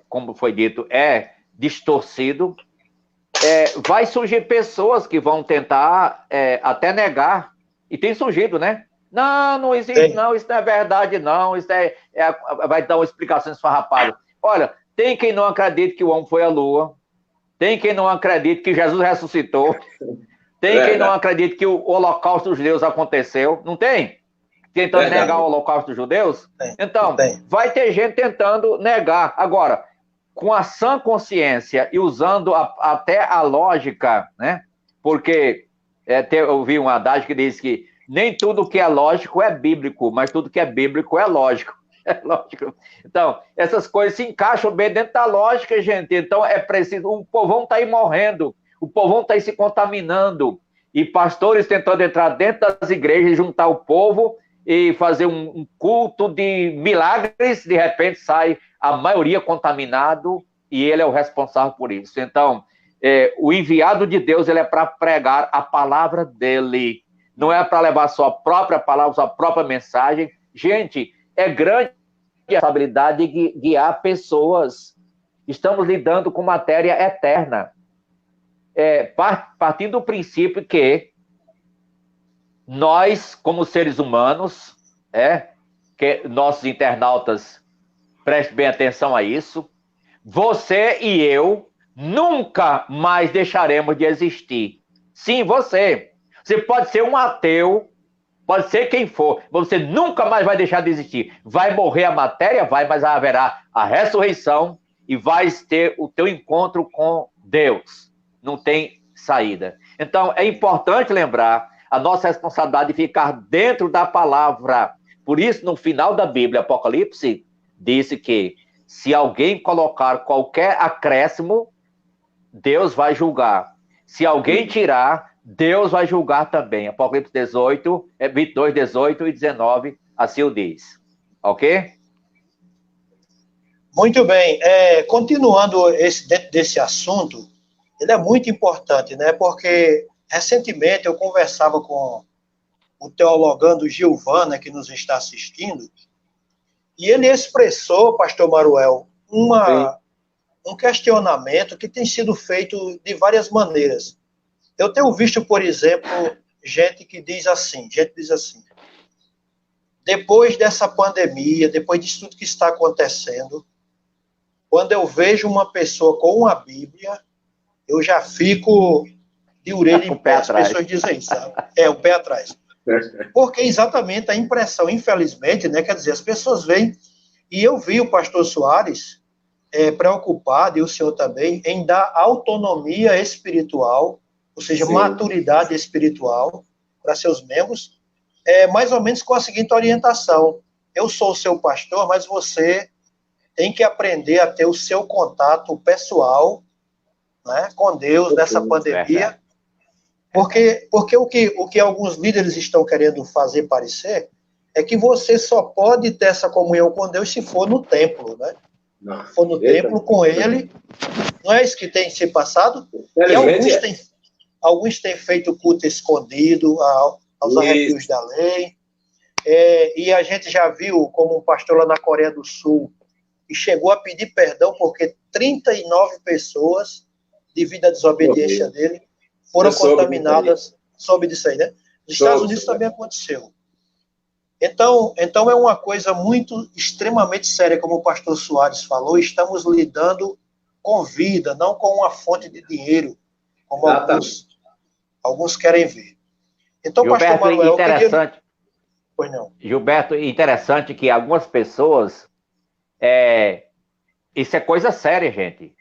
como foi dito, é distorcido. Vai surgir pessoas que vão tentar até negar, e tem surgido, né? Não existe, não, isso não é verdade, não, isso vai dar uma explicação esfarrapada. Olha, tem quem não acredita que o homem foi à Lua, tem quem não acredita que Jesus ressuscitou, tem quem não acredita que o holocausto dos judeus aconteceu, não tem? Tentando negar o holocausto dos judeus? Então, vai ter gente tentando negar. Agora, com a sã consciência e usando até a lógica, né? Porque eu ouvi um adágio que diz que nem tudo que é lógico é bíblico, mas tudo que é bíblico é lógico. É lógico. Então, essas coisas se encaixam bem dentro da lógica, gente. Então, é preciso... O povão está aí morrendo, o povão está aí se contaminando, e pastores tentando entrar dentro das igrejas, juntar o povo e fazer um culto de milagres, de repente sai a maioria contaminado, e ele é o responsável por isso. Então, o enviado de Deus, ele é para pregar a palavra dele, não é para levar sua própria palavra, sua própria mensagem. Gente, é grande a responsabilidade de guiar pessoas. Estamos lidando com matéria eterna. Partindo do princípio que nós, como seres humanos, que nossos internautas prestem bem atenção a isso, você e eu nunca mais deixaremos de existir. Sim, você. Você pode ser um ateu, pode ser quem for, você nunca mais vai deixar de existir. Vai morrer a matéria? Vai, mas haverá a ressurreição e vai ter o teu encontro com Deus. Não tem saída. Então, é importante lembrar a nossa responsabilidade de ficar dentro da palavra. Por isso, no final da Bíblia, Apocalipse, disse que se alguém colocar qualquer acréscimo, Deus vai julgar. Se alguém tirar, Deus vai julgar também. Apocalipse 22, 18 e 19, assim o diz. Ok? Muito bem. Continuando dentro desse assunto, ele é muito importante, né? Porque recentemente eu conversava com o teologando Gilvan, né, que nos está assistindo, e ele expressou, pastor Maruel, um questionamento que tem sido feito de várias maneiras. Eu tenho visto, por exemplo, gente diz assim, depois dessa pandemia, depois disso tudo que está acontecendo, quando eu vejo uma pessoa com uma Bíblia, eu já fico de orelha em pé. As pessoas dizem isso, sabe? O pé atrás. Porque exatamente a impressão, infelizmente, né, quer dizer, as pessoas veem, e eu vi o pastor Soares preocupado, e o senhor também, em dar autonomia espiritual, ou seja, sim, maturidade espiritual para seus membros, mais ou menos com a seguinte orientação: eu sou o seu pastor, mas você tem que aprender a ter o seu contato pessoal, né, com Deus nessa pandemia, porque o que alguns líderes estão querendo fazer parecer é que você só pode ter essa comunhão com Deus se for no templo, né? Não, se for no templo com Ele, não é isso que tem se passado? E alguns têm feito culto escondido aos arrepios da lei, e a gente já viu como um pastor lá na Coreia do Sul, que chegou a pedir perdão porque 39 pessoas, devido à desobediência dele, foram contaminadas. Soube disso aí, né? Nos Estados Unidos também aconteceu. Então é uma coisa extremamente séria, como o pastor Soares falou. Estamos lidando com vida, não com uma fonte de dinheiro, como alguns querem ver. Então, Gilberto, pastor Manuel, interessante. Pois não. Gilberto, interessante que algumas pessoas, isso é coisa séria, gente,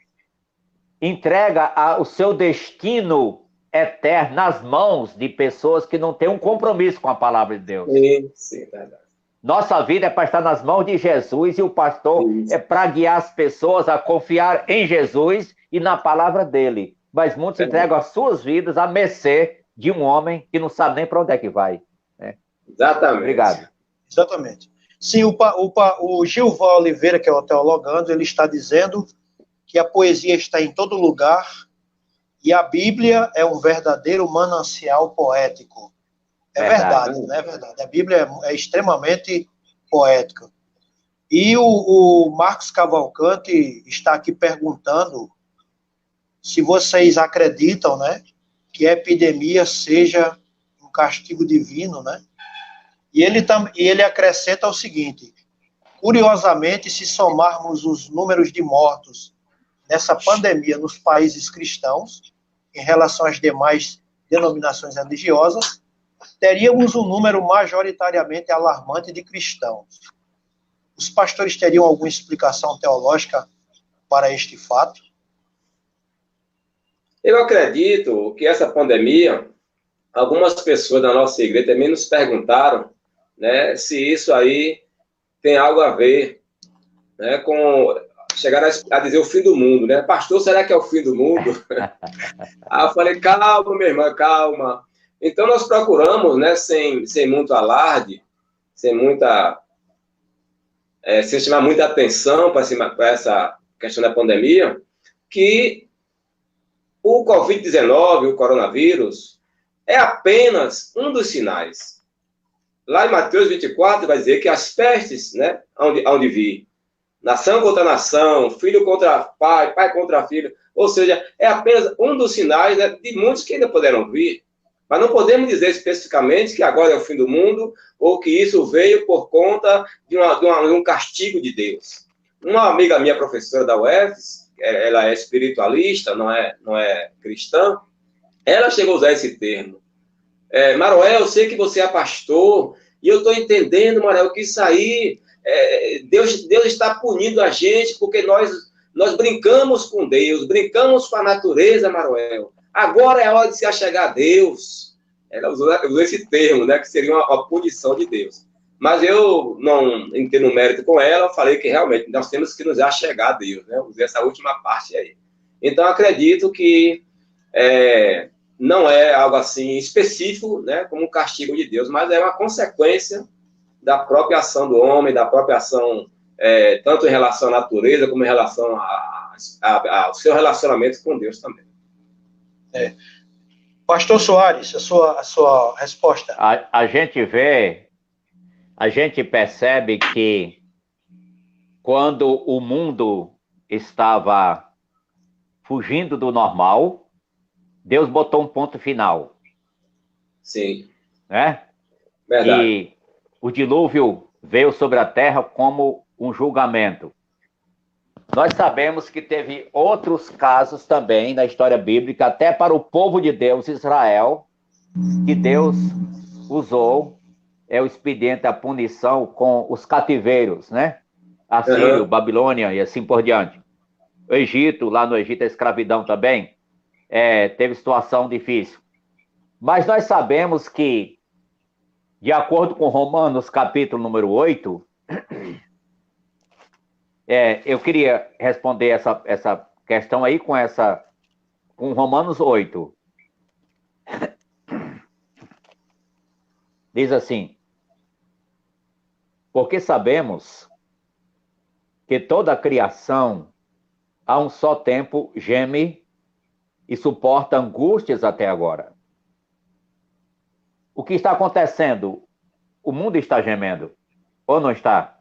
entrega o seu destino eterno nas mãos de pessoas que não têm um compromisso com a palavra de Deus. Sim, verdade. Nossa vida é para estar nas mãos de Jesus, e o pastor é para guiar as pessoas a confiar em Jesus e na palavra dele. Mas muitos entregam as suas vidas à mercê de um homem que não sabe nem para onde é que vai. Né? Exatamente. Obrigado. Exatamente. Sim, o Gilvan Oliveira, que é o teologando, ele está dizendo que a poesia está em todo lugar e a Bíblia é um verdadeiro manancial poético. É verdade, né? É verdade. A Bíblia é extremamente poética. E o Marcos Cavalcante está aqui perguntando se vocês acreditam, né, que a epidemia seja um castigo divino, né? E ele acrescenta o seguinte: curiosamente, se somarmos os números de mortos nessa pandemia nos países cristãos, em relação às demais denominações religiosas, teríamos um número majoritariamente alarmante de cristãos. Os pastores teriam alguma explicação teológica para este fato? Eu acredito que essa pandemia, algumas pessoas da nossa igreja também nos perguntaram, né, se isso aí tem algo a ver, né, com chegar a dizer o fim do mundo, né? Pastor, será que é o fim do mundo? Aí eu falei, calma, minha irmã, calma. Então nós procuramos, né, sem muito alarde, sem chamar muita atenção para essa questão da pandemia, que o Covid-19, o coronavírus, é apenas um dos sinais. Lá em Mateus 24 vai dizer que as pestes, né, onde vir, nação contra nação, filho contra pai, pai contra filho, ou seja, é apenas um dos sinais, né, de muitos que ainda poderão vir. Mas não podemos dizer especificamente que agora é o fim do mundo, ou que isso veio por conta de um castigo de Deus. Uma amiga minha, professora da UFES, ela é espiritualista, não é cristã, ela chegou a usar esse termo. Maruel, eu sei que você é pastor, e eu estou entendendo, Maruel, que isso aí, Deus está punindo a gente, porque nós brincamos com Deus, brincamos com a natureza, Maruel. Agora é a hora de se achegar a Deus. Ela usou esse termo, né, que seria uma punição de Deus. Mas eu não entrei no mérito com ela, falei que realmente nós temos que nos achegar a Deus, né? Usei essa última parte aí. Então, acredito que não é algo assim específico, né, como um castigo de Deus, mas é uma consequência da própria ação do homem, da própria ação tanto em relação à natureza, como em relação ao seu relacionamento com Deus também. Pastor Soares, a sua resposta. A gente percebe que quando o mundo estava fugindo do normal, Deus botou um ponto final. Sim. Né? Verdade. E o dilúvio veio sobre a terra como um julgamento. Nós sabemos que teve outros casos também na história bíblica, até para o povo de Deus, Israel, que Deus usou o expediente, a punição com os cativeiros, né? Assírio, Babilônia e assim por diante. O Egito, lá no Egito, a escravidão também, teve situação difícil. Mas nós sabemos que, de acordo com Romanos, capítulo número 8, eu queria responder essa questão aí com Romanos 8. Diz assim: porque sabemos que toda a criação a um só tempo geme e suporta angústias até agora. O que está acontecendo? O mundo está gemendo, ou não está?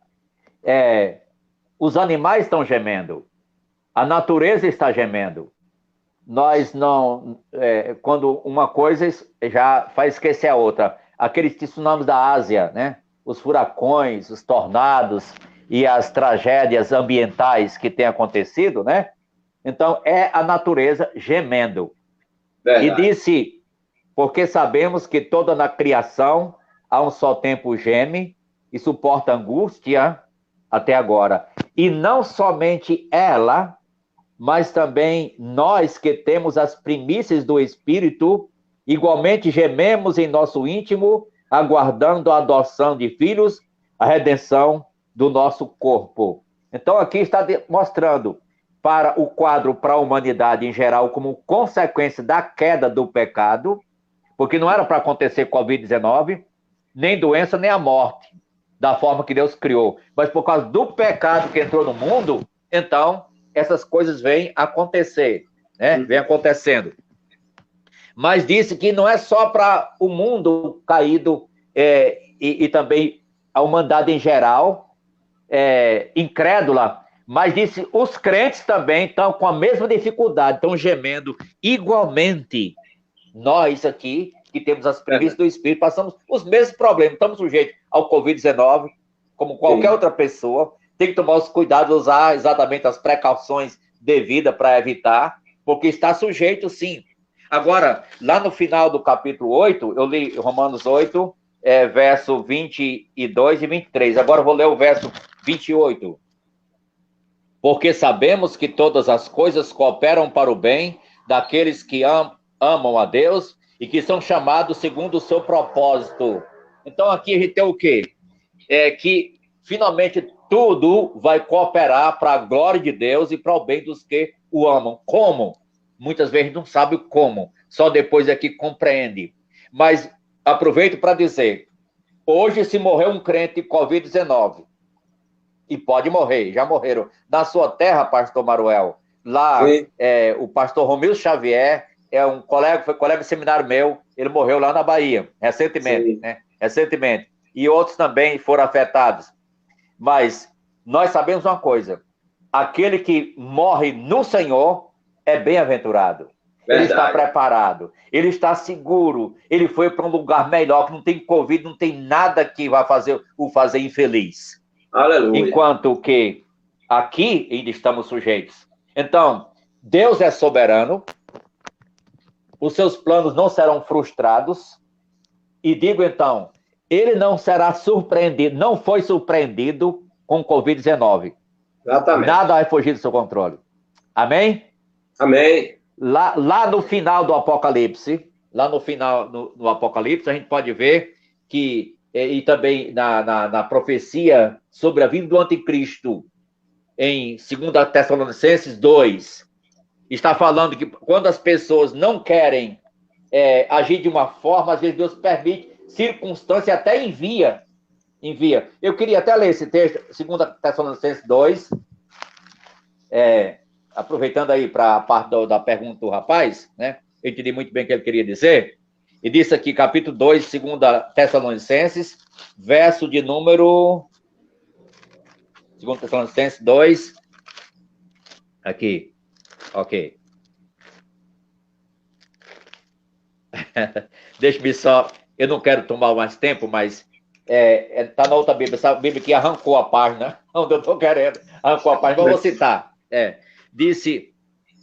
Os animais estão gemendo, a natureza está gemendo. Nós não... quando uma coisa já faz esquecer a outra. Aqueles tsunamis da Ásia, né? Os furacões, os tornados e as tragédias ambientais que têm acontecido, né? Então, é a natureza gemendo. Verdade. E disse, porque sabemos que toda na criação a um só tempo geme e suporta angústia até agora. E não somente ela, mas também nós que temos as primícias do Espírito, igualmente gememos em nosso íntimo, aguardando a adoção de filhos, a redenção do nosso corpo. Então aqui está mostrando para o quadro, para a humanidade em geral, como consequência da queda do pecado, porque não era para acontecer Covid-19, nem doença, nem a morte, da forma que Deus criou, mas por causa do pecado que entrou no mundo, então essas coisas vêm acontecer, né? Vem acontecendo. Mas disse que não é só para o mundo caído e também a humanidade em geral, incrédula, mas disse os crentes também estão com a mesma dificuldade, estão gemendo igualmente. Nós aqui, que temos as primícias do Espírito, passamos os mesmos problemas, estamos sujeitos ao Covid-19, como qualquer outra pessoa, tem que tomar os cuidados, usar exatamente as precauções devidas para evitar, porque está sujeito, sim. Agora, lá no final do capítulo 8, eu li Romanos 8, verso 22 e 23. Agora eu vou ler o verso 28. Porque sabemos que todas as coisas cooperam para o bem daqueles que amam a Deus e que são chamados segundo o seu propósito. Então aqui a gente tem o quê? Que finalmente tudo vai cooperar para a glória de Deus e para o bem dos que o amam. Como? Muitas vezes não sabe o como, só depois é que compreende. Mas aproveito para dizer, hoje se morreu um crente Covid-19, e pode morrer, já morreram. Na sua terra, pastor Maruel, lá o pastor Romil Xavier, foi colega de seminário meu, ele morreu lá na Bahia, recentemente, né? Recentemente. E outros também foram afetados. Mas nós sabemos uma coisa, aquele que morre no Senhor é bem-aventurado. Ele está preparado, ele está seguro, ele foi para um lugar melhor, que não tem Covid, não tem nada que vai o fazer infeliz. Aleluia. Enquanto que aqui ainda estamos sujeitos. Então, Deus é soberano, os seus planos não serão frustrados, e digo então, ele não será surpreendido, não foi surpreendido com o Covid-19. Exatamente. Nada vai fugir do seu controle. Amém? Amém. Lá no final do Apocalipse, no Apocalipse, a gente pode ver que, e também na profecia sobre a vinda do anticristo, em 2 Tessalonicenses 2, está falando que quando as pessoas não querem agir de uma forma, às vezes Deus permite circunstância, até envia envia. Eu queria até ler esse texto, 2 Tessalonicenses 2, aproveitando aí para a parte da pergunta do rapaz, né? Eu entendi muito bem o que ele queria dizer. E disse aqui, capítulo 2, 2 Tessalonicenses, verso de número... 2 Tessalonicenses 2, aqui, ok. Deixa-me só, eu não quero tomar mais tempo, mas tá na outra Bíblia, essa Bíblia que arrancou a página, onde eu estou querendo, arrancou a página, mas vou citar. Disse,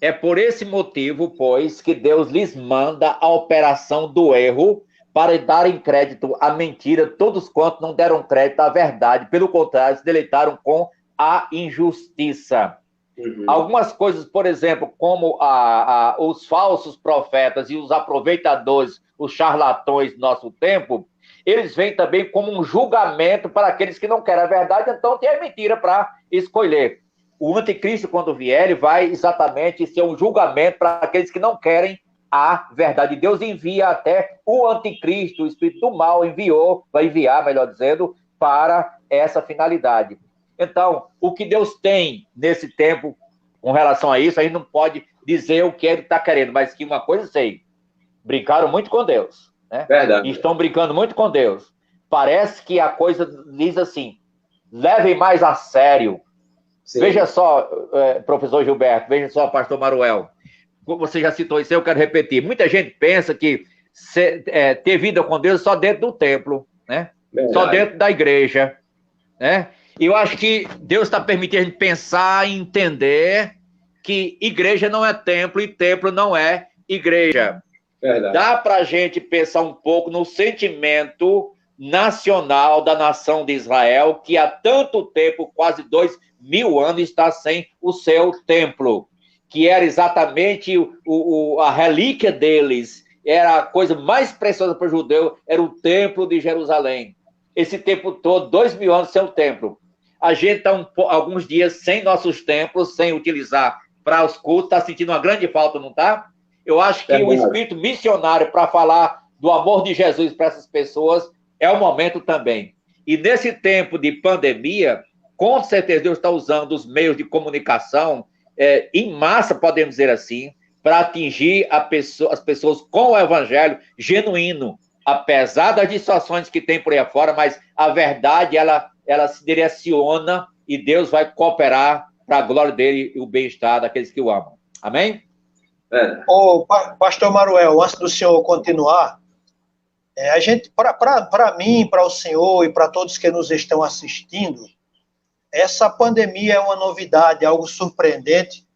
é por esse motivo, pois, que Deus lhes manda a operação do erro para darem crédito à mentira, todos quantos não deram crédito à verdade, pelo contrário, se deleitaram com a injustiça. Uhum. Algumas coisas, por exemplo, como os falsos profetas e os aproveitadores, os charlatões do nosso tempo, eles vêm também como um julgamento para aqueles que não querem a verdade, então tem a mentira para escolher. O anticristo, quando vier, ele vai exatamente ser um julgamento para aqueles que não querem a verdade. Deus envia até o anticristo, o espírito do mal vai enviar, melhor dizendo, para essa finalidade. Então, o que Deus tem nesse tempo com relação a isso, a gente não pode dizer o que ele está querendo, mas que uma coisa eu sei, brincaram muito com Deus, né? Verdade. Estão brincando muito com Deus. Parece que a coisa diz assim, levem mais a sério. Sim. Veja só, professor Gilberto, veja só, pastor Maruel, você já citou isso, eu quero repetir. Muita gente pensa que ter vida com Deus é só dentro do templo, né? Verdade. Só dentro da igreja, né? E eu acho que Deus está permitindo a gente pensar e entender que igreja não é templo e templo não é igreja. Verdade. Dá para a gente pensar um pouco no sentimento nacional da nação de Israel, que há tanto tempo, quase 2000 anos, está sem o seu templo, que era exatamente a relíquia deles, era a coisa mais preciosa para o judeu, era o templo de Jerusalém. Esse tempo todo, 2000 anos sem o templo. A gente está alguns dias sem nossos templos, sem utilizar para os cultos, está sentindo uma grande falta, não está? Eu acho que o espírito missionário para falar do amor de Jesus para essas pessoas é o momento também. E nesse tempo de pandemia, com certeza Deus está usando os meios de comunicação em massa, podemos dizer assim, para atingir as pessoas com o evangelho genuíno, apesar das distorções que tem por aí afora, mas a verdade, ela se direciona e Deus vai cooperar para a glória dele e o bem-estar daqueles que o amam. Amém? Pastor Maruel, antes do senhor continuar, a gente, para mim, para o senhor e para todos que nos estão assistindo, essa pandemia é uma novidade, algo surpreendente,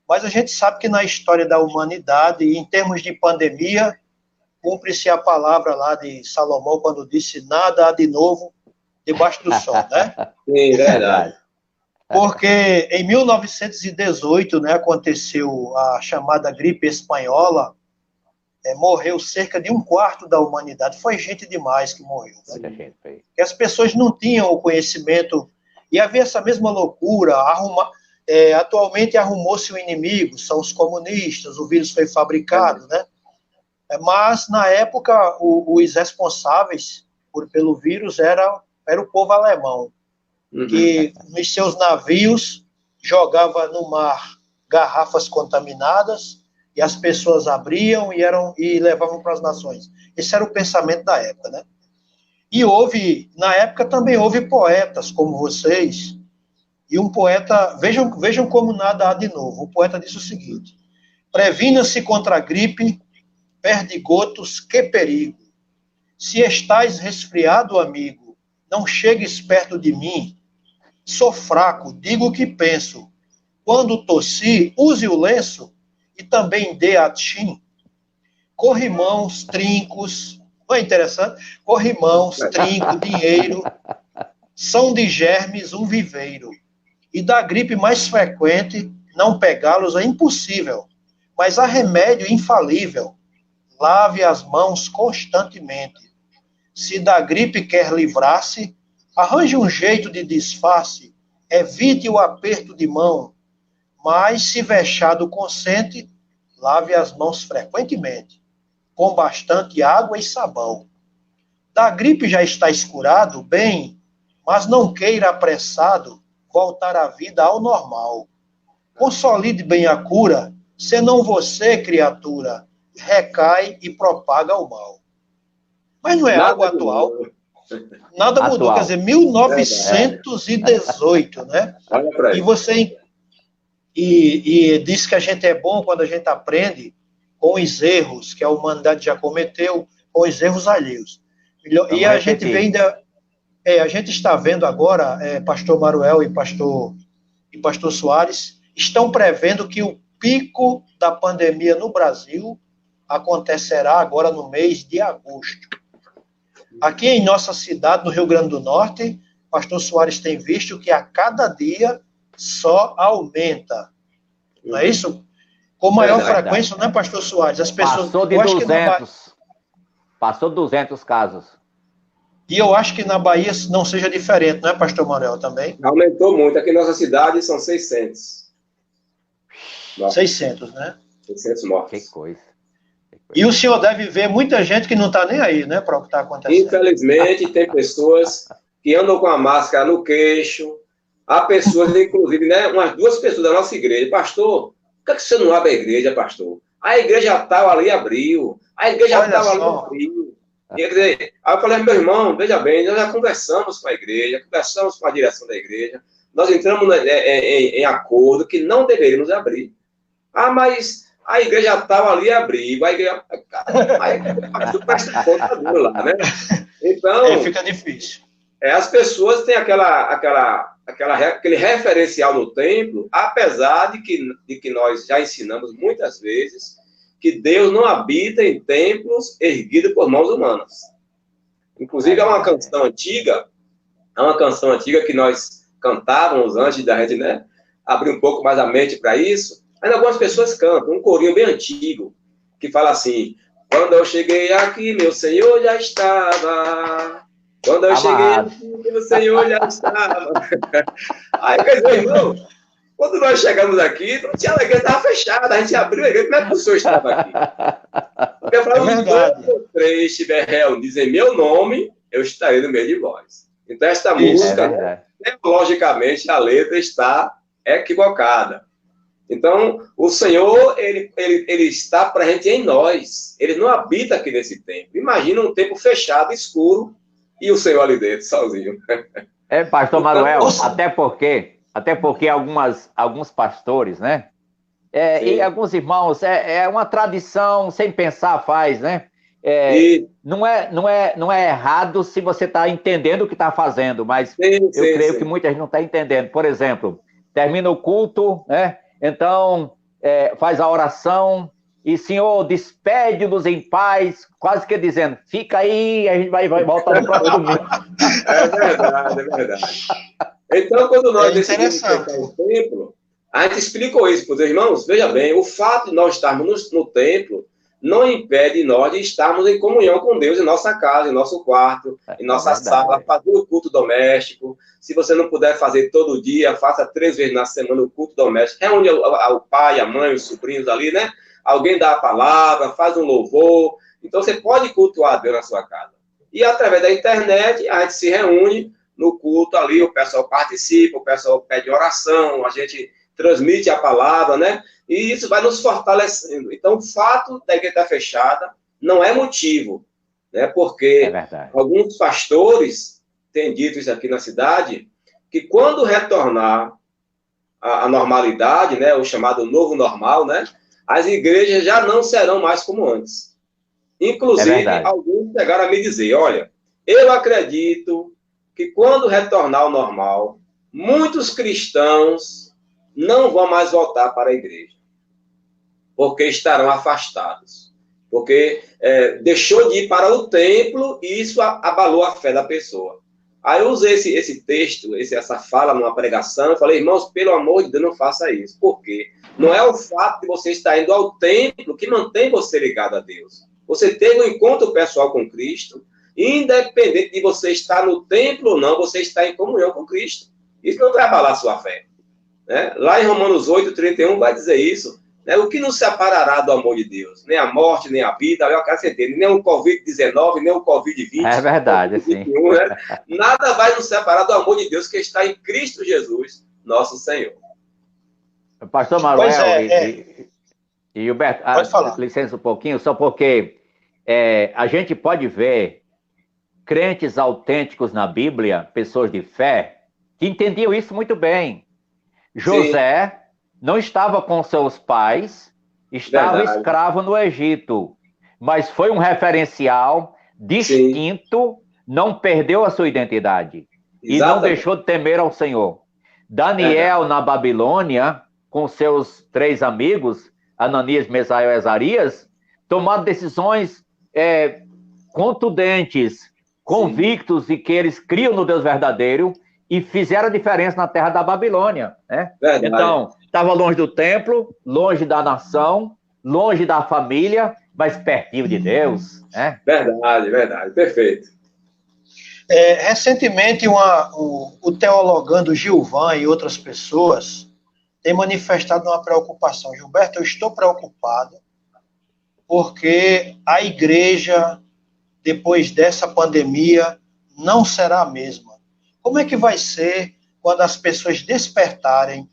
mas a gente sabe que na história da humanidade, em termos de pandemia, cumpre-se a palavra lá de Salomão, quando disse, nada há de novo debaixo do sol, né? Sim, verdade. Porque em 1918, né, aconteceu a chamada gripe espanhola, morreu cerca de 1/4 da humanidade. Foi gente demais que morreu. Né? Que as pessoas não tinham o conhecimento, e havia essa mesma loucura. Atualmente arrumou-se o inimigo, são os comunistas, o vírus foi fabricado, né? Mas, na época, os responsáveis pelo vírus era o povo alemão, que nos seus navios jogava no mar garrafas contaminadas e as pessoas abriam e levavam para as nações. Esse era o pensamento da época, né? E na época também houve poetas como vocês, e um poeta, vejam como nada há de novo, o poeta disse o seguinte, previna-se contra a gripe, perdigotos, que perigo. Se estás resfriado, amigo, não chegues perto de mim. Sou fraco, digo o que penso. Quando tossir, use o lenço e também dê atim. Corrimãos, trincos, não é interessante? Corrimãos, trinco, dinheiro, são de germes um viveiro. E da gripe mais frequente, não pegá-los é impossível, mas há remédio infalível. Lave as mãos constantemente. Se da gripe quer livrar-se, arranje um jeito de disfarce, evite o aperto de mão, mas se vexado consente, lave as mãos frequentemente, com bastante água e sabão. Da gripe já estás curado, bem, mas não queira apressado voltar a vida ao normal. Consolide bem a cura, senão você, criatura, recai e propaga o mal. Mas não é algo atual. Nada mudou, quer dizer, 1918, né? Olha pra aí. E você diz que a gente é bom quando a gente aprende com os erros que a humanidade já cometeu, com os erros alheios. E a gente vê ainda, a gente está vendo agora, pastor Maruel e pastor Soares, estão prevendo que o pico da pandemia no Brasil acontecerá agora no mês de agosto. Aqui em nossa cidade, no Rio Grande do Norte, pastor Soares tem visto que a cada dia só aumenta. Não é isso? Com maior frequência, não é, pastor Soares? As pessoas... Passou de 200. Passou 200 casos. E eu acho que na Bahia não seja diferente, não é, pastor Manuel, também? Aumentou muito. Aqui em nossa cidade são 600. 600, né? 600 mortos. Que coisa. E o senhor deve ver muita gente que não está nem aí, né, para o que está acontecendo. Infelizmente, tem pessoas que andam com a máscara no queixo. Há pessoas, inclusive, né, umas 2 pessoas da nossa igreja. Pastor, por que você não abre a igreja, pastor? A igreja tal ali abriu. A igreja tal ali abriu. Quer dizer, aí eu falei, meu irmão, veja bem, nós já conversamos com a igreja, conversamos com a direção da igreja, nós entramos em acordo que não deveríamos abrir. Ah, mas a igreja tal ali abriu, a igreja presta conta duro lá, né? Então, fica difícil. As pessoas têm aquele referencial no templo, apesar de que nós já ensinamos muitas vezes que Deus não habita em templos erguidos por mãos humanas. Inclusive, há uma canção antiga que nós cantávamos antes da gente, né, abrir um pouco mais a mente para isso. Ainda algumas pessoas cantam, um corinho bem antigo, que fala assim: quando eu cheguei aqui, meu Senhor já estava. Quando eu cheguei aqui, meu Senhor já estava. Aí, quer dizer, irmão, quando nós chegamos aqui, não tinha, a igreja estava fechada, a gente abriu a igreja, como é que o senhor estava aqui? Porque falando, quando 3 estiver reunidos em meu nome, eu estarei no meio de vós. Então, esta música, logicamente, a letra está equivocada. Então, o Senhor, ele está presente em nós. Ele não habita aqui nesse templo. Imagina um templo fechado, escuro, e o Senhor ali dentro, sozinho. Pastor Manuel, até porque alguns pastores, né? E alguns irmãos, é uma tradição, sem pensar faz, né? Não é errado se você está entendendo o que está fazendo, mas eu creio que muita gente não está entendendo. Por exemplo, termina o culto, né? Então, faz a oração e, Senhor, despede-nos em paz, quase que dizendo, fica aí, a gente vai voltar no próximo domingo. É verdade. Então, quando nós decidimos fechar o templo, a gente explicou isso para os irmãos. Veja bem, o fato de nós estarmos no templo não impede nós de estarmos em comunhão com Deus em nossa casa, em nosso quarto, em nossa sala, fazer o culto doméstico. Se você não puder fazer todo dia, faça 3 vezes na semana o culto doméstico. Reúne o pai, a mãe, os sobrinhos ali, né? Alguém dá a palavra, faz um louvor. Então, você pode cultuar Deus na sua casa. E, através da internet, a gente se reúne no culto ali, o pessoal participa, o pessoal pede oração, a gente transmite a palavra, né? E isso vai nos fortalecendo. Então, o fato da igreja estar fechada não é motivo, né? Porque alguns pastores têm dito isso aqui na cidade, que quando retornar a normalidade, né? O chamado novo normal, né? As igrejas já não serão mais como antes. Inclusive, alguns chegaram a me dizer, olha, eu acredito que quando retornar ao normal, muitos cristãos não vão mais voltar para a igreja, porque estarão afastados, porque deixou de ir para o templo e isso abalou a fé da pessoa. Aí eu usei esse texto, essa fala numa pregação, eu falei, irmãos, pelo amor de Deus, não faça isso. Por quê? Não é o fato de você estar indo ao templo que mantém você ligado a Deus. Você teve um encontro pessoal com Cristo, independente de você estar no templo ou não, você está em comunhão com Cristo. Isso não vai abalar a sua fé. Né? Lá em Romanos 8:31 vai dizer isso. né? O que nos separará do amor de Deus? Nem a morte, nem a vida, eu quero entender, nem o Covid-19, nem o Covid-20. É verdade, COVID-21, sim. Né? Nada vai nos separar do amor de Deus que está em Cristo Jesus, nosso Senhor. Pastor Manuel e Huberto, pode falar. Licença um pouquinho, só porque a gente pode ver crentes autênticos na Bíblia, pessoas de fé, que entendiam isso muito bem. José Sim. não estava com seus pais, estava escravo no Egito, mas foi um referencial distinto, Sim. não perdeu a sua identidade. Exatamente. E não deixou de temer ao Senhor. Daniel, na Babilônia, com seus 3 amigos, Ananias, Misael e Azarias, tomaram decisões contundentes, convictos de que eles criam no Deus verdadeiro e fizeram a diferença na terra da Babilônia. Né? Então, estava longe do templo, longe da nação, longe da família, mas pertinho de Deus. Né? Verdade, perfeito. Recentemente, o teologando Gilvan e outras pessoas têm manifestado uma preocupação. Gilberto, eu estou preocupado porque a igreja, depois dessa pandemia, não será a mesma. Como é que vai ser quando as pessoas despertarem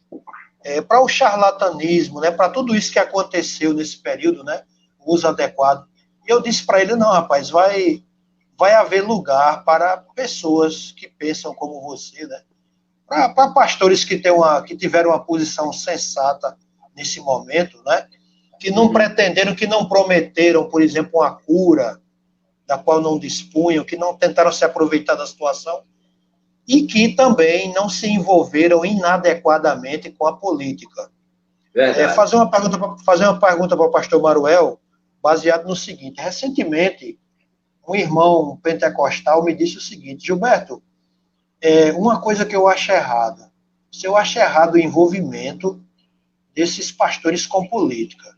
para o charlatanismo, né, para tudo isso que aconteceu nesse período, né, o uso adequado? E eu disse para ele, não, rapaz, vai haver lugar para pessoas que pensam como você, né, para pastores que tiveram uma posição sensata nesse momento, né, que não pretenderam, que não prometeram, por exemplo, uma cura da qual não dispunham, que não tentaram se aproveitar da situação e que também não se envolveram inadequadamente com a política. Fazer uma pergunta para o pastor Manuel, baseado no seguinte: recentemente, um irmão pentecostal me disse o seguinte: Gilberto, uma coisa que eu acho errada, se eu acho errado o envolvimento desses pastores com política.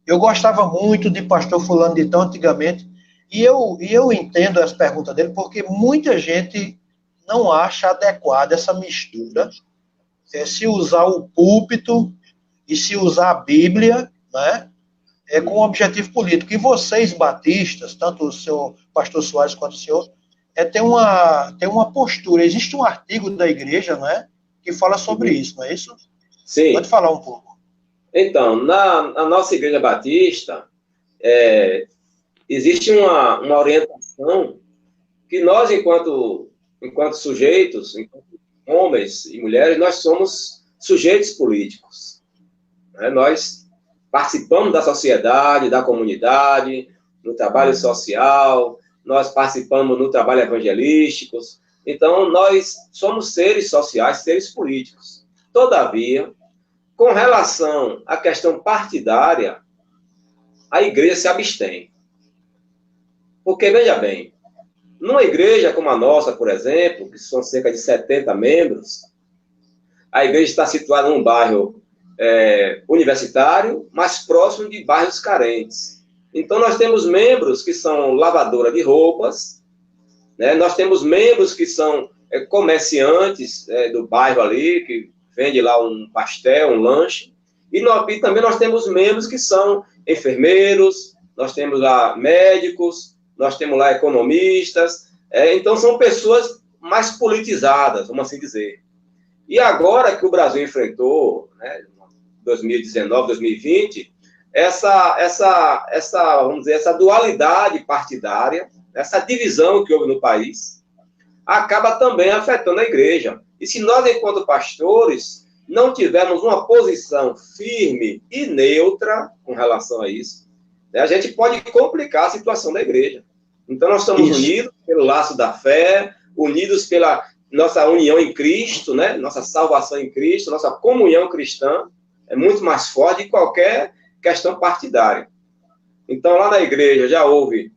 Eu gostava muito de pastor fulano de tal antigamente, e eu entendo as perguntas dele, porque muita gente não acha adequada essa mistura, se usar o púlpito e se usar a Bíblia, né, com um objetivo político. E vocês, batistas, tanto o senhor pastor Soares quanto o senhor, tem uma postura. Existe um artigo da igreja, né, que fala sobre isso, não é isso? Sim. Pode falar um pouco. Então, na nossa igreja batista, existe uma orientação que nós, enquanto sujeitos, enquanto homens e mulheres, nós somos sujeitos políticos. Né? Nós participamos da sociedade, da comunidade, no trabalho social, nós participamos no trabalho evangelístico. Então, nós somos seres sociais, seres políticos. Todavia, com relação à questão partidária, a igreja se abstém. Porque, veja bem, numa igreja como a nossa, por exemplo, que são cerca de 70 membros, a igreja está situada num bairro universitário, mais próximo de bairros carentes. Então, nós temos membros que são lavadora de roupas, né? Nós temos membros que são comerciantes do bairro ali, que vende lá um pastel, um lanche, e também nós temos membros que são enfermeiros, nós temos lá médicos, nós temos lá economistas, então são pessoas mais politizadas, vamos assim dizer. E agora que o Brasil enfrentou, né, 2019, 2020, vamos dizer, essa dualidade partidária, essa divisão que houve no país, acaba também afetando a igreja. E se nós, enquanto pastores, não tivermos uma posição firme e neutra com relação a isso, né, a gente pode complicar a situação da igreja. Então, nós estamos unidos pelo laço da fé, unidos pela nossa união em Cristo, né, nossa salvação em Cristo, nossa comunhão cristã é muito mais forte que qualquer questão partidária. Então, lá na igreja já houve,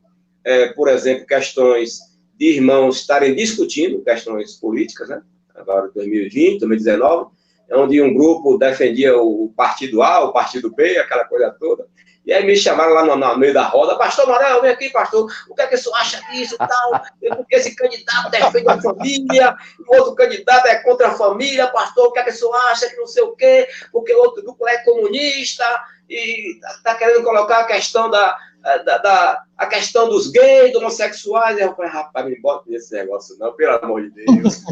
por exemplo, questões de irmãos estarem discutindo questões políticas, né? Agora 2020, 2019, onde um grupo defendia o partido A, o partido B, aquela coisa toda. E aí me chamaram lá no meio da roda: pastor Manuel, vem aqui, pastor, o que é que o senhor acha disso e tal? Porque esse candidato defende a família, o outro candidato é contra a família, pastor, o que é que o senhor acha, que não sei o quê, porque o outro grupo é comunista e está querendo colocar a questão a questão dos gays, dos homossexuais. E eu falei: rapaz, me bota nesse negócio não, pelo amor de Deus.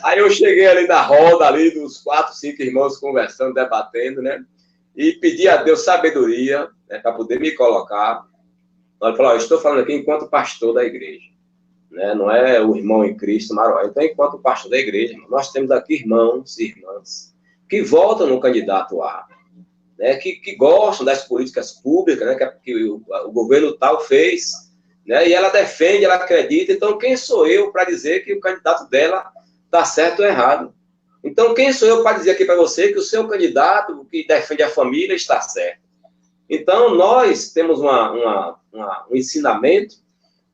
Aí eu cheguei ali na roda, ali dos 4, 5 irmãos conversando, debatendo, né? E pedi a Deus sabedoria, né, para poder me colocar. Ele falou: eu estou falando aqui enquanto pastor da igreja, né? Não é o irmão em Cristo, Maruel. Então, enquanto pastor da igreja, nós temos aqui irmãos e irmãs que votam no candidato A, né? Que gostam das políticas públicas, né? Que o governo tal fez, né? E ela defende, ela acredita. Então, quem sou eu para dizer que o candidato dela está certo ou errado? Então, quem sou eu para dizer aqui para você que o seu candidato que defende a família está certo? Então, nós temos um ensinamento,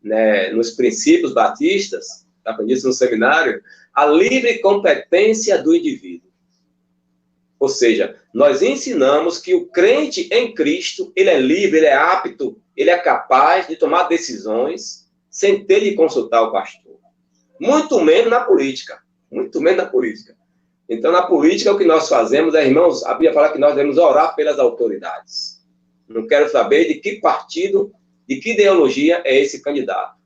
né, nos princípios batistas, aprendi isso no seminário, a livre competência do indivíduo. Ou seja, nós ensinamos que o crente em Cristo, ele é livre, ele é apto, ele é capaz de tomar decisões sem ter de consultar o pastor. Muito menos na política. Muito menos na política. Então, na política, o que nós fazemos, irmãos, a Bíblia fala que nós devemos orar pelas autoridades. Não quero saber de que partido, de que ideologia é esse candidato.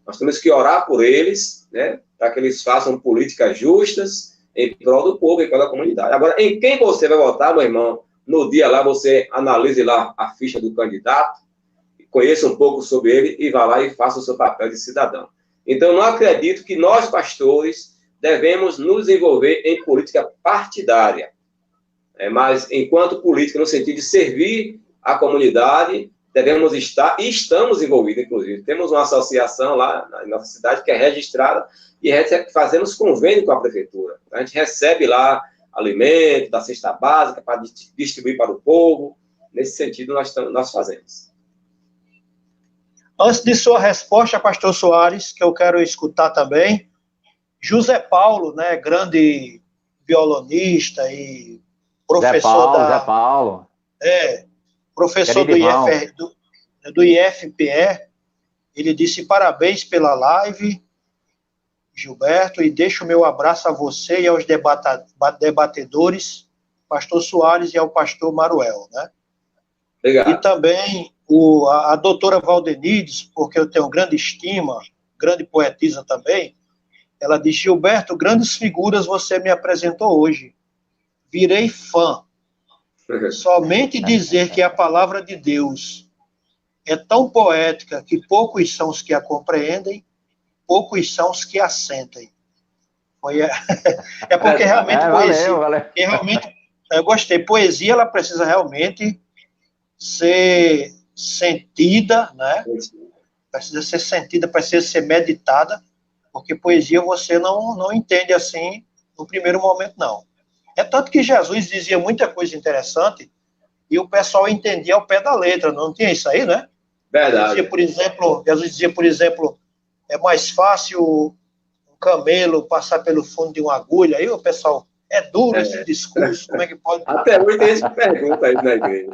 Nós temos que orar por eles, né, para que eles façam políticas justas em prol do povo, em prol da comunidade. Agora, em quem você vai votar, meu irmão? No dia lá, você analise lá a ficha do candidato, conheça um pouco sobre ele e vá lá e faça o seu papel de cidadão. Então, eu não acredito que nós, pastores, devemos nos envolver em política partidária. Mas, enquanto política, no sentido de servir a comunidade, devemos estar, e estamos envolvidos, inclusive. Temos uma associação lá na nossa cidade que é registrada e fazemos convênio com a prefeitura. A gente recebe lá alimento da cesta básica para distribuir para o povo. Nesse sentido, nós fazemos. Antes de sua resposta, pastor Soares, que eu quero escutar também, José Paulo, né, grande violonista e professor Zé Paulo. Professor do IFPE, ele disse: parabéns pela live, Gilberto, e deixo o meu abraço a você e aos debatedores, pastor Soares e ao pastor Maruel, né? Obrigado. E também a doutora Valdenides, porque eu tenho grande estima, grande poetisa também, ela diz: Gilberto, grandes figuras você me apresentou hoje. Virei fã. Somente dizer que a palavra de Deus é tão poética que poucos são os que a compreendem, poucos são os que a sentem. É porque realmente poesia... Valeu. Realmente, eu gostei. Poesia, ela precisa realmente ser sentida, né? Precisa ser sentida, precisa ser meditada, porque poesia você não entende assim no primeiro momento, não. É tanto que Jesus dizia muita coisa interessante e o pessoal entendia ao pé da letra, não tinha isso aí, né? Verdade. Jesus dizia, por exemplo, é mais fácil um camelo passar pelo fundo de uma agulha. Aí o pessoal, é duro esse discurso, como é que pode... Até hoje tem esse que pergunta aí na igreja.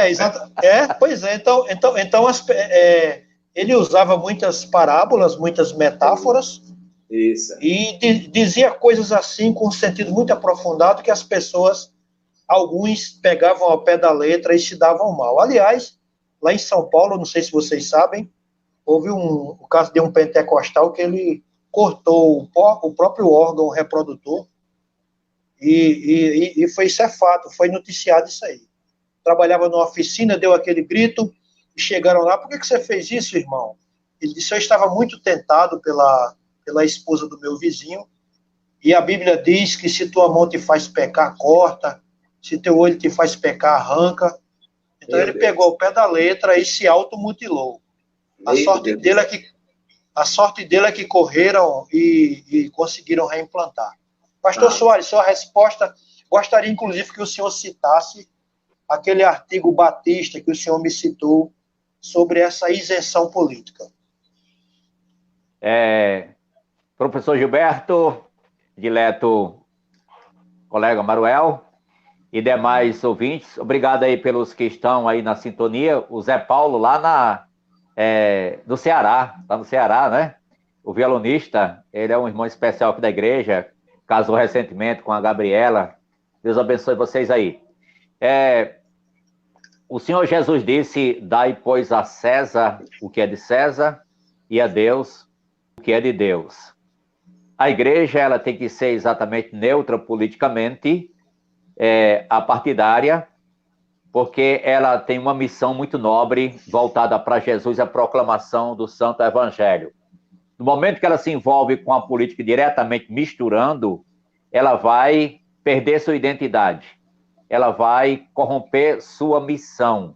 Exato. Pois é, então ele usava muitas parábolas, muitas metáforas, isso. E dizia coisas assim com um sentido muito aprofundado que as pessoas, alguns pegavam ao pé da letra e se davam mal. Aliás, lá em São Paulo, não sei se vocês sabem, houve o caso de um pentecostal que ele cortou o próprio órgão reprodutor e isso é fato, foi noticiado isso aí. Trabalhava numa oficina, deu aquele grito e chegaram lá: por que você fez isso, irmão? Ele disse: eu estava muito tentado pela esposa do meu vizinho, e a Bíblia diz que se tua mão te faz pecar, corta, se teu olho te faz pecar, arranca. Então ele pegou o pé da letra e se automutilou. A sorte dele é que correram e conseguiram reimplantar. Pastor Soares, sua resposta, gostaria inclusive que o senhor citasse aquele artigo batista que o senhor me citou sobre essa isenção política. Professor Gilberto, dileto colega Maruel e demais ouvintes. Obrigado aí pelos que estão aí na sintonia. O Zé Paulo lá no Ceará, lá no Ceará, né? O violonista, ele é um irmão especial aqui da igreja, casou recentemente com a Gabriela. Deus abençoe vocês aí. O Senhor Jesus disse, dai, pois, a César o que é de César e a Deus o que é de Deus. A igreja, ela tem que ser exatamente neutra politicamente, apartidária, porque ela tem uma missão muito nobre voltada para Jesus, a proclamação do Santo Evangelho. No momento que ela se envolve com a política diretamente misturando, ela vai perder sua identidade, ela vai corromper sua missão.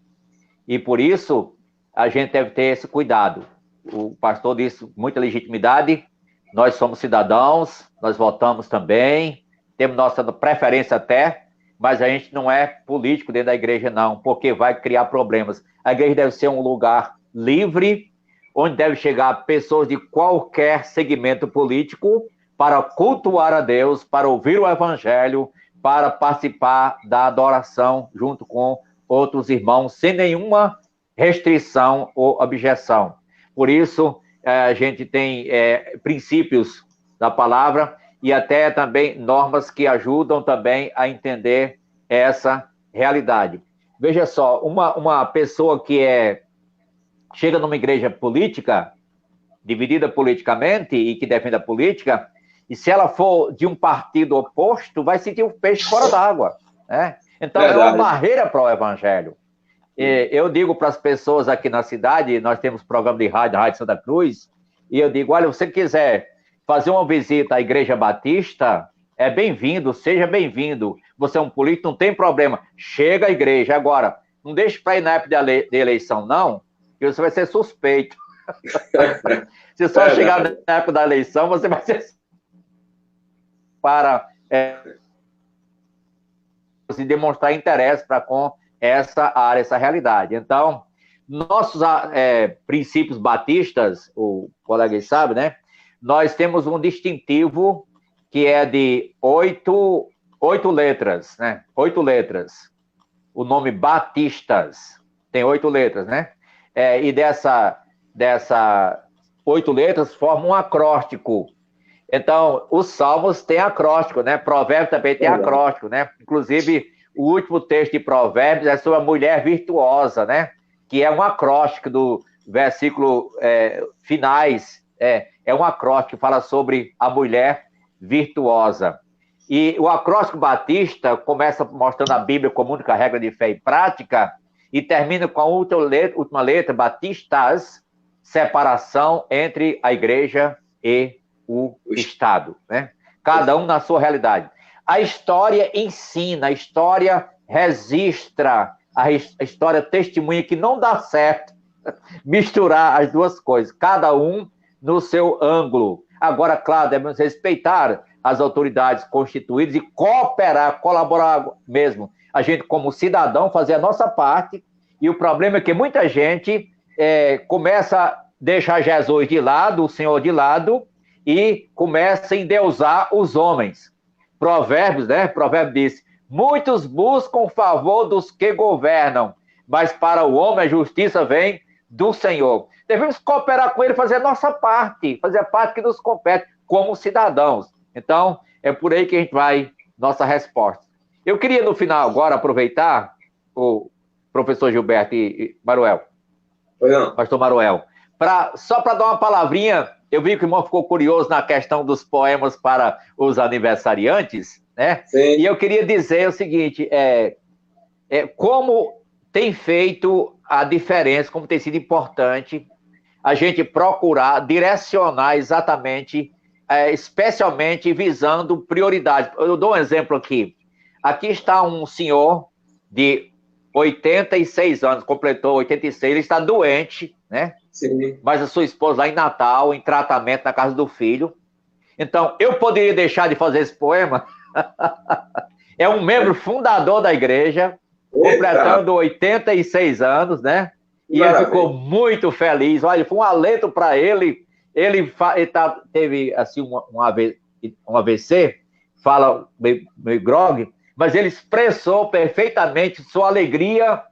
E por isso, a gente deve ter esse cuidado. O pastor disse com muita legitimidade, nós somos cidadãos, nós votamos também, temos nossa preferência até, mas a gente não é político dentro da igreja, não, porque vai criar problemas. A igreja deve ser um lugar livre, onde deve chegar pessoas de qualquer segmento político para cultuar a Deus, para ouvir o Evangelho, para participar da adoração junto com outros irmãos, sem nenhuma restrição ou objeção. Por isso, a gente tem princípios da palavra e até também normas que ajudam também a entender essa realidade. Veja só, uma pessoa que chega numa igreja política, dividida politicamente e que defende a política, e se ela for de um partido oposto, vai sentir o peixe fora d'água, né? Então, é uma barreira para o evangelho. Eu digo para as pessoas aqui na cidade, nós temos programa de rádio, Rádio Santa Cruz, e eu digo, olha, se você quiser fazer uma visita à Igreja Batista, é bem-vindo, seja bem-vindo. Você é um político, não tem problema. Chega à igreja. Agora, não deixe para ir na época de eleição, não, que você vai ser suspeito. Se só chegar na época da eleição, você vai ser para se demonstrar interesse para com essa área, essa realidade. Então, nossos princípios batistas, o colega aí sabe, né? Nós temos um distintivo que é de 8 letras, né? 8 letras. O nome Batistas tem 8 letras, né? E dessa 8 letras forma um acróstico. Então, os Salmos têm acróstico, né? Provérbios também tem acróstico, né? Inclusive, o último texto de Provérbios é sobre a mulher virtuosa, né? Que é um acróstico do versículo finais. É um acróstico que fala sobre a mulher virtuosa. E o acróstico batista começa mostrando a Bíblia como única regra de fé e prática e termina com a última letra, batistas, separação entre a igreja e o Estado, né? Cada um na sua realidade. A história ensina, a história registra, a história testemunha que não dá certo misturar as duas coisas, cada um no seu ângulo. Agora, claro, devemos respeitar as autoridades constituídas e cooperar, colaborar mesmo. A gente, como cidadão, fazer a nossa parte, e o problema é que muita gente começa a deixar Jesus de lado, o Senhor de lado, e começa a endeusar os homens. Provérbios, né? Provérbios diz, muitos buscam o favor dos que governam, mas para o homem a justiça vem do Senhor. Devemos cooperar com ele, fazer a nossa parte, fazer a parte que nos compete como cidadãos. Então, é por aí que a gente vai, nossa resposta. Eu queria, no final, agora, aproveitar o professor Gilberto e Maruel, pastor Maruel, só para dar uma palavrinha, eu vi que o irmão ficou curioso na questão dos poemas para os aniversariantes, né? Sim. E eu queria dizer o seguinte, como tem feito a diferença, como tem sido importante a gente procurar direcionar exatamente, especialmente visando prioridades. Eu dou um exemplo aqui. Aqui está um senhor de 86 anos, completou 86, ele está doente, né? Sim. Mas a sua esposa lá em Natal, em tratamento na casa do filho. Então, eu poderia deixar de fazer esse poema? É um membro fundador da igreja, completando 86 anos, né? E ele ficou muito feliz. Olha, foi um alento para ele. Ele teve, assim, um AVC, fala meio grogue, mas ele expressou perfeitamente sua alegria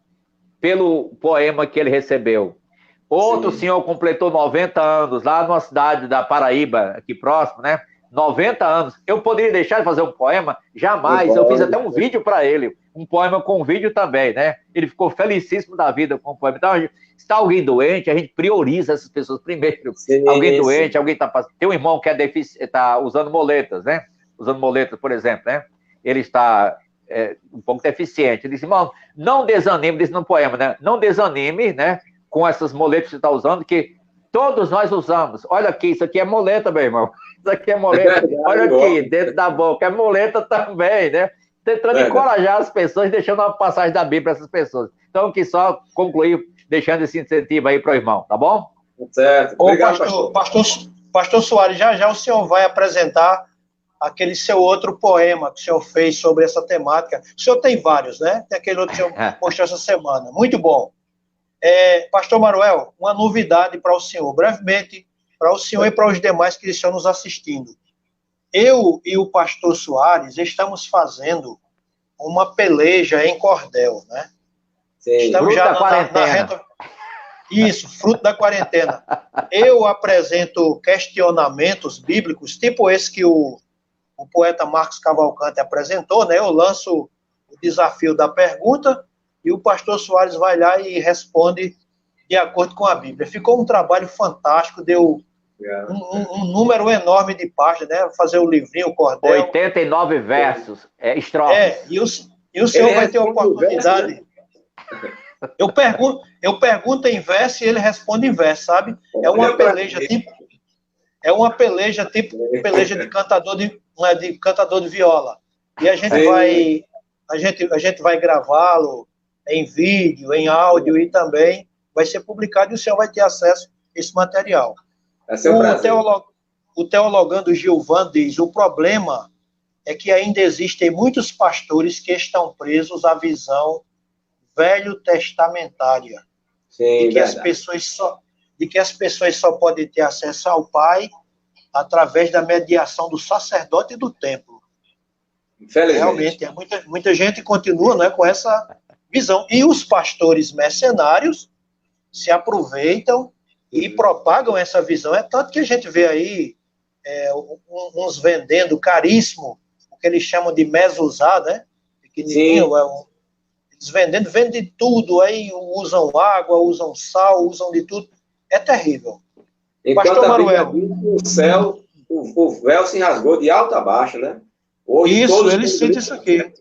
pelo poema que ele recebeu. Outro senhor completou 90 anos, lá numa cidade da Paraíba, aqui próximo, né? 90 anos. Eu poderia deixar de fazer um poema? Jamais. Eu fiz até um vídeo para ele, um poema com vídeo também, né? Ele ficou felicíssimo da vida com o poema. Então, se está alguém doente, a gente prioriza essas pessoas primeiro. Alguém doente, alguém está passando. Tem um irmão que está usando moletas, né? Usando moletas, por exemplo, né? Ele está um pouco deficiente. Ele disse, irmão, não desanime, disse no poema, né? Não desanime, né? Com essas moletas que você está usando, que todos nós usamos. Olha aqui, isso aqui é moleta, meu irmão. Isso aqui é moleta. Olha aqui, dentro da boca. É moleta também, né? Tentando encorajar as pessoas, deixando uma passagem da Bíblia para essas pessoas. Então, que só concluir, deixando esse incentivo aí para o irmão, tá bom? Certo. Obrigado, pastor Soares, já o senhor vai apresentar aquele seu outro poema que o senhor fez sobre essa temática. O senhor tem vários, né? Tem aquele outro que o senhor mostrou essa semana. Muito bom. Pastor Maruel, uma novidade para o senhor, brevemente, para o senhor e para os demais que estão nos assistindo. Eu e o pastor Soares estamos fazendo uma peleja em cordel, né? Sim, estamos já na reta... Isso, fruto da quarentena. Eu apresento questionamentos bíblicos, tipo esse que o poeta Marcos Cavalcante apresentou, né? Eu lanço o desafio da pergunta e o pastor Soares vai lá e responde de acordo com a Bíblia. Ficou um trabalho fantástico, deu um número enorme de páginas, né? Fazer o livrinho, o cordel. 89 versos, estrofes. E o senhor vai ter a oportunidade... Eu pergunto em verso e ele responde em verso, sabe? É uma peleja tipo peleja de cantador de viola. E a gente vai gravá-lo em vídeo, em áudio e também vai ser publicado e o senhor vai ter acesso a esse material. O teologando Gilvan diz, o problema é que ainda existem muitos pastores que estão presos à visão velho testamentária, de que as pessoas só podem ter acesso ao Pai através da mediação do sacerdote e do templo. Realmente, muita gente continua, né, com essa visão. E os pastores mercenários se aproveitam e propagam essa visão. É tanto que a gente vê aí uns vendendo caríssimo, o que eles chamam de mezuzá, né? Pequenininho, eles vendem tudo, aí usam água, usam sal, usam de tudo. É terrível. Enquanto Pastor Maruel, o céu, o véu se rasgou de alto a baixo, né? Hoje, ele cita isso aqui.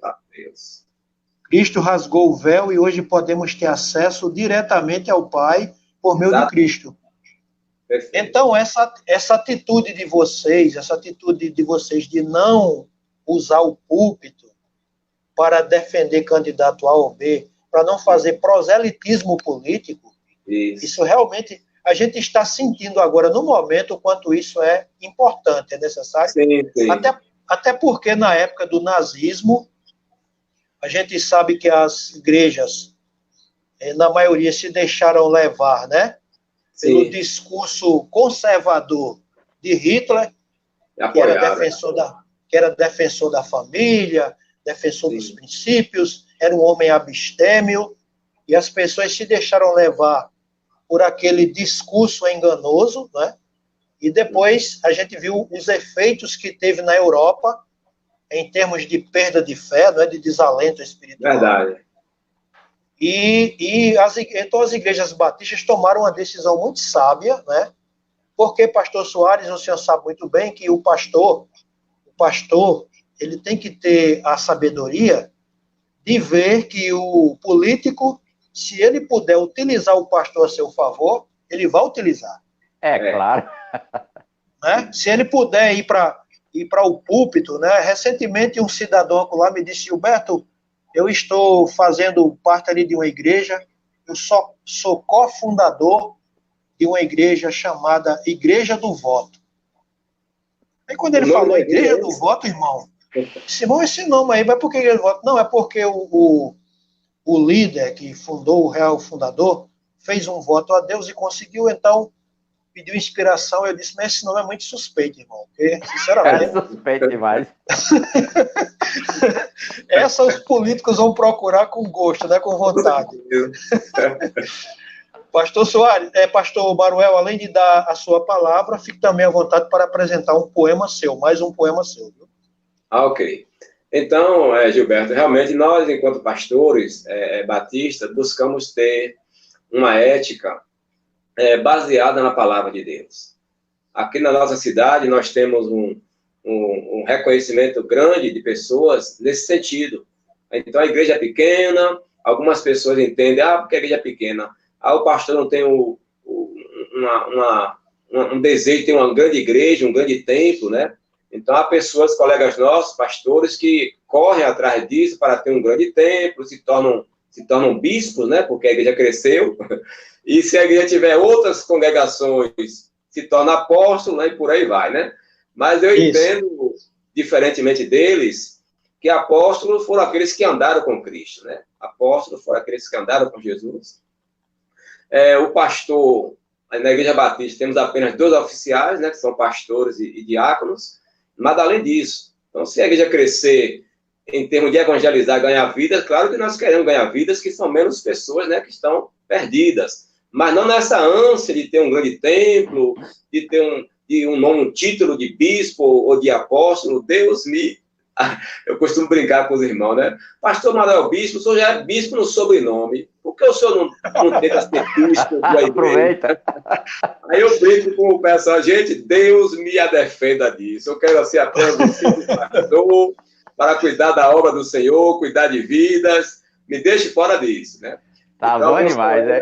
Cristo rasgou o véu e hoje podemos ter acesso diretamente ao Pai por meio de Cristo. Perfeito. Então, essa atitude de vocês de não usar o púlpito para defender candidato A ou B, para não fazer proselitismo político, isso realmente a gente está sentindo agora, no momento, o quanto isso é importante, é necessário. Sim. Até porque, na época do nazismo, a gente sabe que as igrejas, na maioria, se deixaram levar, né? Pelo discurso conservador de Hitler, que era defensor da família, defensor dos princípios, era um homem abstêmio, e as pessoas se deixaram levar por aquele discurso enganoso, né? E depois a gente viu os efeitos que teve na Europa em termos de perda de fé, né? De desalento espiritual. Verdade. Então as igrejas batistas tomaram uma decisão muito sábia, né? Porque, pastor Soares, o senhor sabe muito bem que o pastor, ele tem que ter a sabedoria de ver que o político, se ele puder utilizar o pastor a seu favor, ele vai utilizar. Claro. Né? Se ele puder ir para o púlpito, né? Recentemente um cidadão lá me disse, Gilberto, eu estou fazendo parte ali de uma igreja, eu sou cofundador de uma igreja chamada Igreja do Voto. Aí quando ele falou Igreja do Voto, irmão, esse nome aí, mas por que ele vota? Não, é porque o líder que fundou, o real fundador, fez um voto a Deus e conseguiu, então, pediu inspiração, eu disse, mas esse nome é muito suspeito, irmão. Porque, sinceramente... É suspeito demais. Essa os políticos vão procurar com gosto, né, com vontade. Pastor Soares, Pastor Maruel, além de dar a sua palavra, fique também à vontade para apresentar um poema seu, mais um poema seu. Viu? Ok. Então, Gilberto, realmente nós, enquanto pastores batistas, buscamos ter uma ética baseada na palavra de Deus. Aqui na nossa cidade, nós temos um reconhecimento grande de pessoas nesse sentido. Então, a igreja é pequena, algumas pessoas entendem, porque a igreja é pequena, o pastor não tem um desejo de ter uma grande igreja, um grande templo, né? Então, há pessoas, colegas nossos, pastores, que correm atrás disso para ter um grande templo, se tornam bispos, né? Porque a igreja cresceu. E se a igreja tiver outras congregações, se torna apóstolo, né? E por aí vai, né? Mas eu entendo, diferentemente deles, que apóstolos foram aqueles que andaram com Cristo, né? Apóstolos foram aqueles que andaram com Jesus. O pastor, na Igreja Batista, temos apenas 2 oficiais, né? Que são pastores e diáconos. Nada além disso. Então, se a igreja crescer em termos de evangelizar, ganhar vidas, claro que nós queremos ganhar vidas que são menos pessoas, né, que estão perdidas. Mas não nessa ânsia de ter um grande templo, de ter um título de bispo ou de apóstolo. Eu costumo brincar com os irmãos, né? Pastor Manuel Bispo, o senhor já é bispo no sobrenome. Por que o senhor não tenta ser bispo da igreja? Aproveita. Aí eu brinco com o pessoal, gente, Deus me a defenda disso. Eu quero ser apenas um simples pastor para cuidar da obra do Senhor, cuidar de vidas. Me deixe fora disso, né? Tá então, bom demais, né?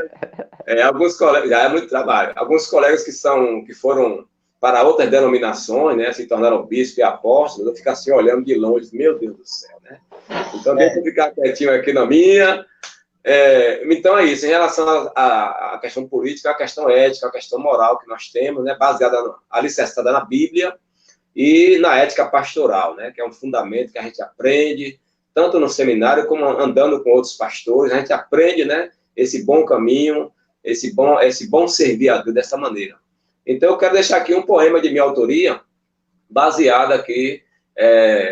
Alguns colegas, já é muito trabalho. Alguns colegas que foram para outras denominações, né, se tornaram bispo e apóstolos, eu fico assim olhando de longe, meu Deus do céu, né? Então, deixa eu ficar quietinho aqui na minha. Então, é isso. Em relação à questão política, à questão ética, à questão moral que nós temos, né, baseada, alicerçada na Bíblia e na ética pastoral, né, que é um fundamento que a gente aprende, tanto no seminário como andando com outros pastores, a gente aprende, né, esse bom caminho, esse bom servir a Deus dessa maneira. Então, eu quero deixar aqui um poema de minha autoria, baseado aqui,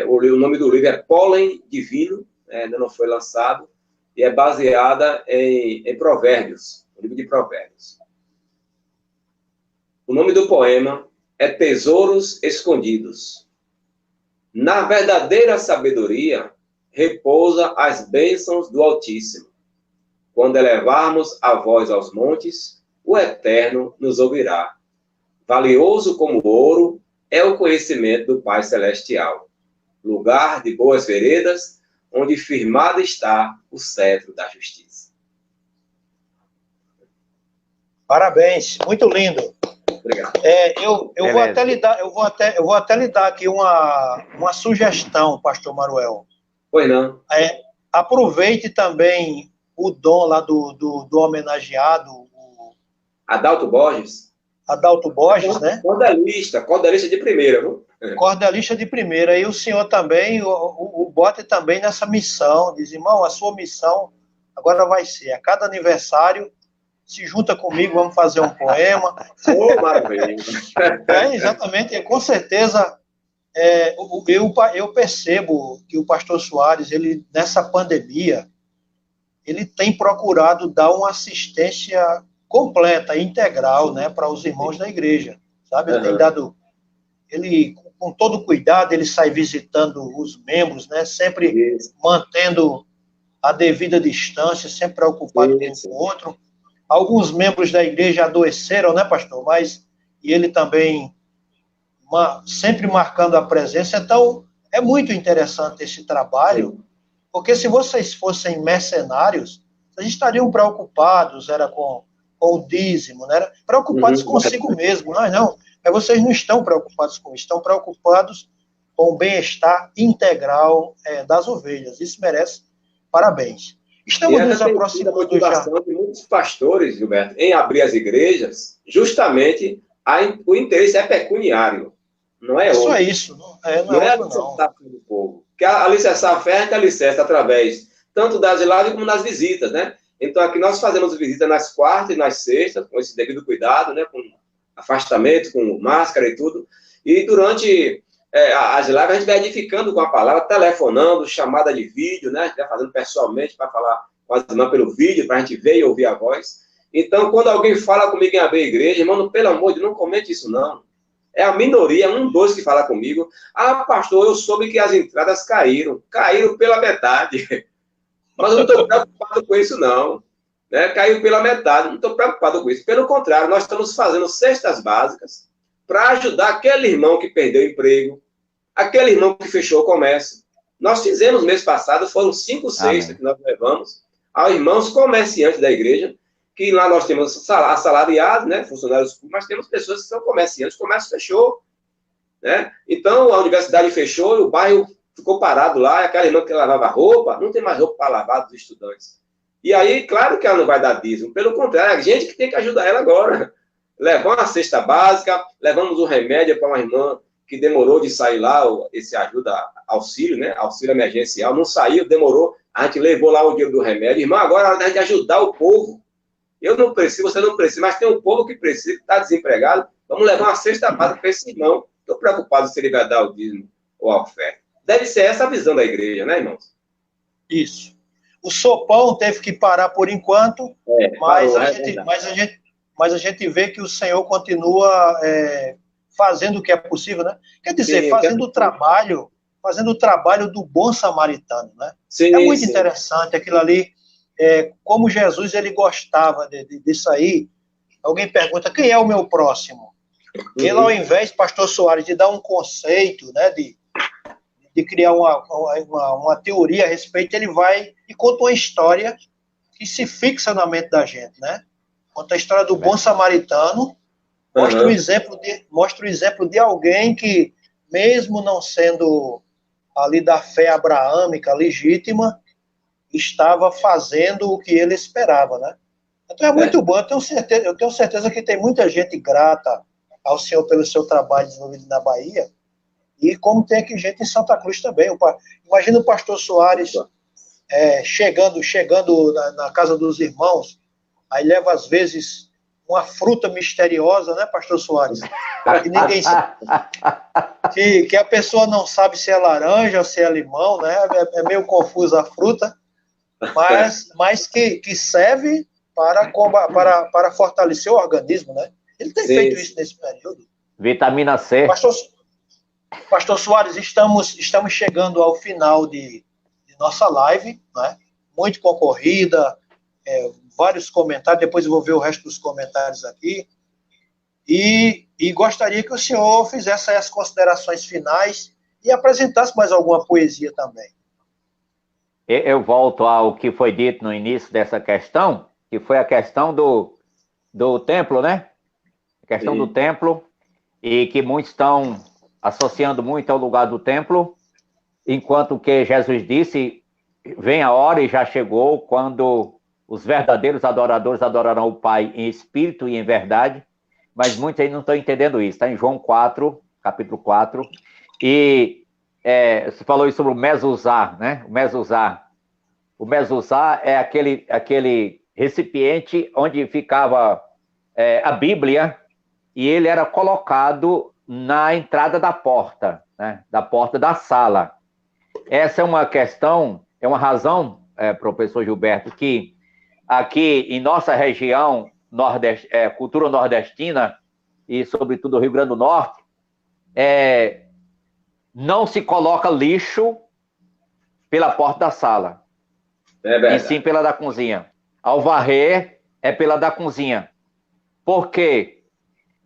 o nome do livro é Pólen Divino, ainda não foi lançado, e é baseada em Provérbios, o livro de Provérbios. O nome do poema é Tesouros Escondidos. Na verdadeira sabedoria, repousa as bênçãos do Altíssimo. Quando elevarmos a voz aos montes, o Eterno nos ouvirá. Valioso como ouro é o conhecimento do Pai Celestial. Lugar de boas veredas, onde firmado está o cetro da justiça. Parabéns, muito lindo. Obrigado. Eu vou até lhe dar aqui uma sugestão, pastor Maruel. Pois não. Aproveite também o dom lá do homenageado. Adalto Borges. Adalto Borges, né? Cordelista de primeira, viu? Cordelista de primeira. E o senhor também, o bote também nessa missão. Diz, irmão, a sua missão agora vai ser, a cada aniversário, se junta comigo, vamos fazer um poema. Maravilha. Exatamente. Com certeza, eu percebo que o pastor Soares, ele, nessa pandemia, ele tem procurado dar uma assistência completa, integral, né, para os irmãos da igreja, sabe? Ele tem dado, com todo cuidado, ele sai visitando os membros, né, sempre mantendo a devida distância, sempre preocupado com o outro. Alguns membros da igreja adoeceram, né, pastor? E ele também sempre marcando a presença. Então, é muito interessante esse trabalho, porque se vocês fossem mercenários, vocês estariam preocupados, com o dízimo, né? Preocupados consigo mesmo. Não. Mas vocês não estão preocupados com isso, estão preocupados com o bem-estar integral das ovelhas. Isso merece parabéns. Estamos nos aproximando já. De muitos pastores, Gilberto, em abrir as igrejas, justamente o interesse é pecuniário. Não é só isso. Não é alicerçar do povo. Porque alicerçar a fé, a gente alicerça através tanto das lives como das visitas, né? Então, aqui nós fazemos visitas nas quartas e nas sextas, com esse devido cuidado, né? Com afastamento, com máscara e tudo. E durante as lives a gente vai edificando com a palavra, telefonando, chamada de vídeo, né? A gente vai fazendo pessoalmente para falar com as irmãs pelo vídeo, para a gente ver e ouvir a voz. Então, quando alguém fala comigo em abrir a igreja, irmão, pelo amor de Deus, não comente isso, não. É a minoria, dois que fala comigo. Ah, pastor, eu soube que as entradas caíram. Caíram pela metade. Mas eu não estou preocupado com isso, não. Né? Caiu pela metade, não estou preocupado com isso. Pelo contrário, nós estamos fazendo cestas básicas para ajudar aquele irmão que perdeu o emprego, aquele irmão que fechou o comércio. Nós fizemos mês passado, foram 5 cestas que nós levamos aos irmãos comerciantes da igreja, que lá nós temos assalariados, né, funcionários públicos, mas temos pessoas que são comerciantes, o comércio fechou. Né? Então, a universidade fechou e o bairro ficou parado lá, e aquela irmã que lavava roupa, não tem mais roupa para lavar dos estudantes. E aí, claro que ela não vai dar dízimo, pelo contrário, é a gente que tem que ajudar ela agora. Levamos uma cesta básica, levamos um remédio para uma irmã que demorou de sair lá, esse ajuda, auxílio, né? Auxílio emergencial, não saiu, demorou, a gente levou lá o dinheiro do remédio. Irmã, agora é hora de ajudar o povo. Eu não preciso, você não precisa, mas tem um povo que precisa, que está desempregado, vamos levar uma cesta básica para esse irmão. Estou preocupado se ele vai dar o dízimo ou a oferta. Deve ser essa a visão da igreja, né, irmãos? Isso. O sopão teve que parar por enquanto, mas a gente vê que o Senhor continua fazendo o que é possível, né? Quer dizer, sim, fazendo o trabalho do bom samaritano, né? Sim, é muito interessante aquilo ali, como Jesus ele gostava disso aí. Alguém pergunta, quem é o meu próximo? Ele, ao invés, pastor Soares, de dar um conceito, né, de criar uma teoria a respeito, ele vai e conta uma história que se fixa na mente da gente, né? Conta a história do bom samaritano, mostra o exemplo de alguém que, mesmo não sendo ali da fé abraâmica legítima, estava fazendo o que ele esperava, né? Então é muito bom, eu tenho certeza que tem muita gente grata ao Senhor pelo seu trabalho desenvolvido na Bahia, e como tem aqui gente em Santa Cruz também. Imagina o pastor Soares chegando na casa dos irmãos, aí leva às vezes uma fruta misteriosa, né, pastor Soares? Que ninguém sabe, que a pessoa não sabe se é laranja ou se é limão, né? É meio confusa a fruta, mas que serve para fortalecer o organismo, né? Ele tem feito isso nesse período. Vitamina C. Pastor Soares, estamos chegando ao final de nossa live, né? Muito concorrida, vários comentários, depois eu vou ver o resto dos comentários aqui, e gostaria que o senhor fizesse as considerações finais e apresentasse mais alguma poesia também. Eu volto ao que foi dito no início dessa questão, que foi a questão do templo, né? A questão do templo, e que muitos estão associando muito ao lugar do templo, enquanto que Jesus disse, vem a hora e já chegou, quando os verdadeiros adoradores adorarão o Pai em espírito e em verdade, mas muitos aí não estão entendendo isso, está em João 4, capítulo 4, e você falou isso sobre o mezuzá, né? O mezuzá é aquele recipiente onde ficava a Bíblia, e ele era colocado na entrada da porta, né? Da porta da sala. Essa é uma questão, é uma razão, professor Gilberto, que aqui em nossa região, cultura nordestina, e sobretudo o Rio Grande do Norte, não se coloca lixo pela porta da sala, e sim pela da cozinha. Ao varrer, é pela da cozinha. Por quê?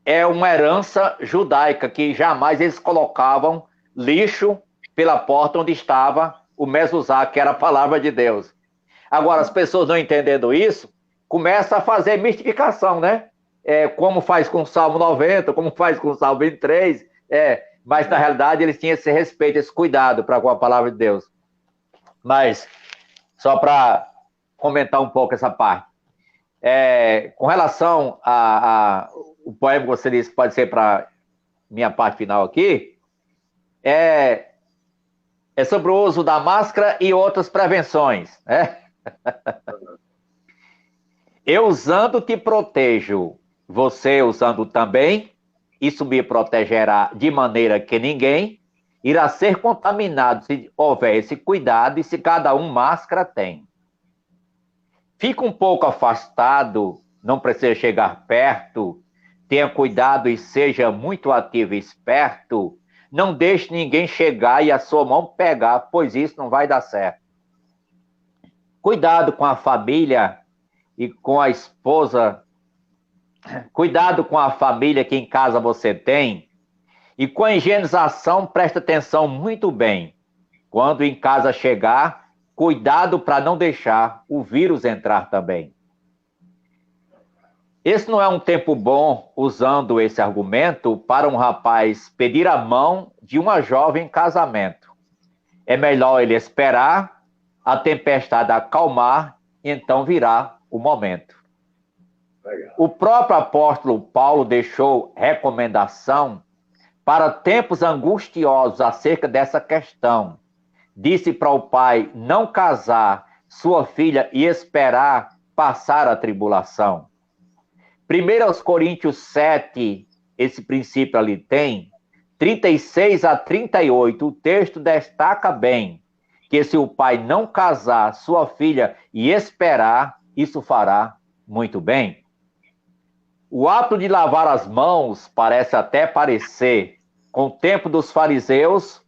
É uma herança judaica, que jamais eles colocavam lixo pela porta onde estava o mezuzá, que era a palavra de Deus. Agora, as pessoas não entendendo isso, começam a fazer mistificação, né? Como faz com o Salmo 90, como faz com o Salmo 23, mas na realidade eles tinham esse respeito, esse cuidado para com a palavra de Deus. Mas, só para comentar um pouco essa parte, com relação o poema que você disse, pode ser para minha parte final aqui, é sobre o uso da máscara e outras prevenções, né? Eu usando te protejo, você usando também, isso me protegerá de maneira que ninguém irá ser contaminado se houver esse cuidado e se cada um máscara tem. Fica um pouco afastado, não precisa chegar perto, tenha cuidado e seja muito ativo e esperto, não deixe ninguém chegar e a sua mão pegar, pois isso não vai dar certo. Cuidado com a família e com a esposa, cuidado com a família que em casa você tem, e com a higienização, presta atenção muito bem. Quando em casa chegar, cuidado para não deixar o vírus entrar também. Esse não é um tempo bom, usando esse argumento, para um rapaz pedir a mão de uma jovem em casamento. É melhor ele esperar a tempestade acalmar, e então virá o momento. Legal. O próprio apóstolo Paulo deixou recomendação para tempos angustiosos acerca dessa questão. Disse para o pai não casar sua filha e esperar passar a tribulação. 1 Coríntios 7, esse princípio ali tem, 36 a 38, o texto destaca bem que se o pai não casar sua filha e esperar, isso fará muito bem. O ato de lavar as mãos parece até parecer com o tempo dos fariseus,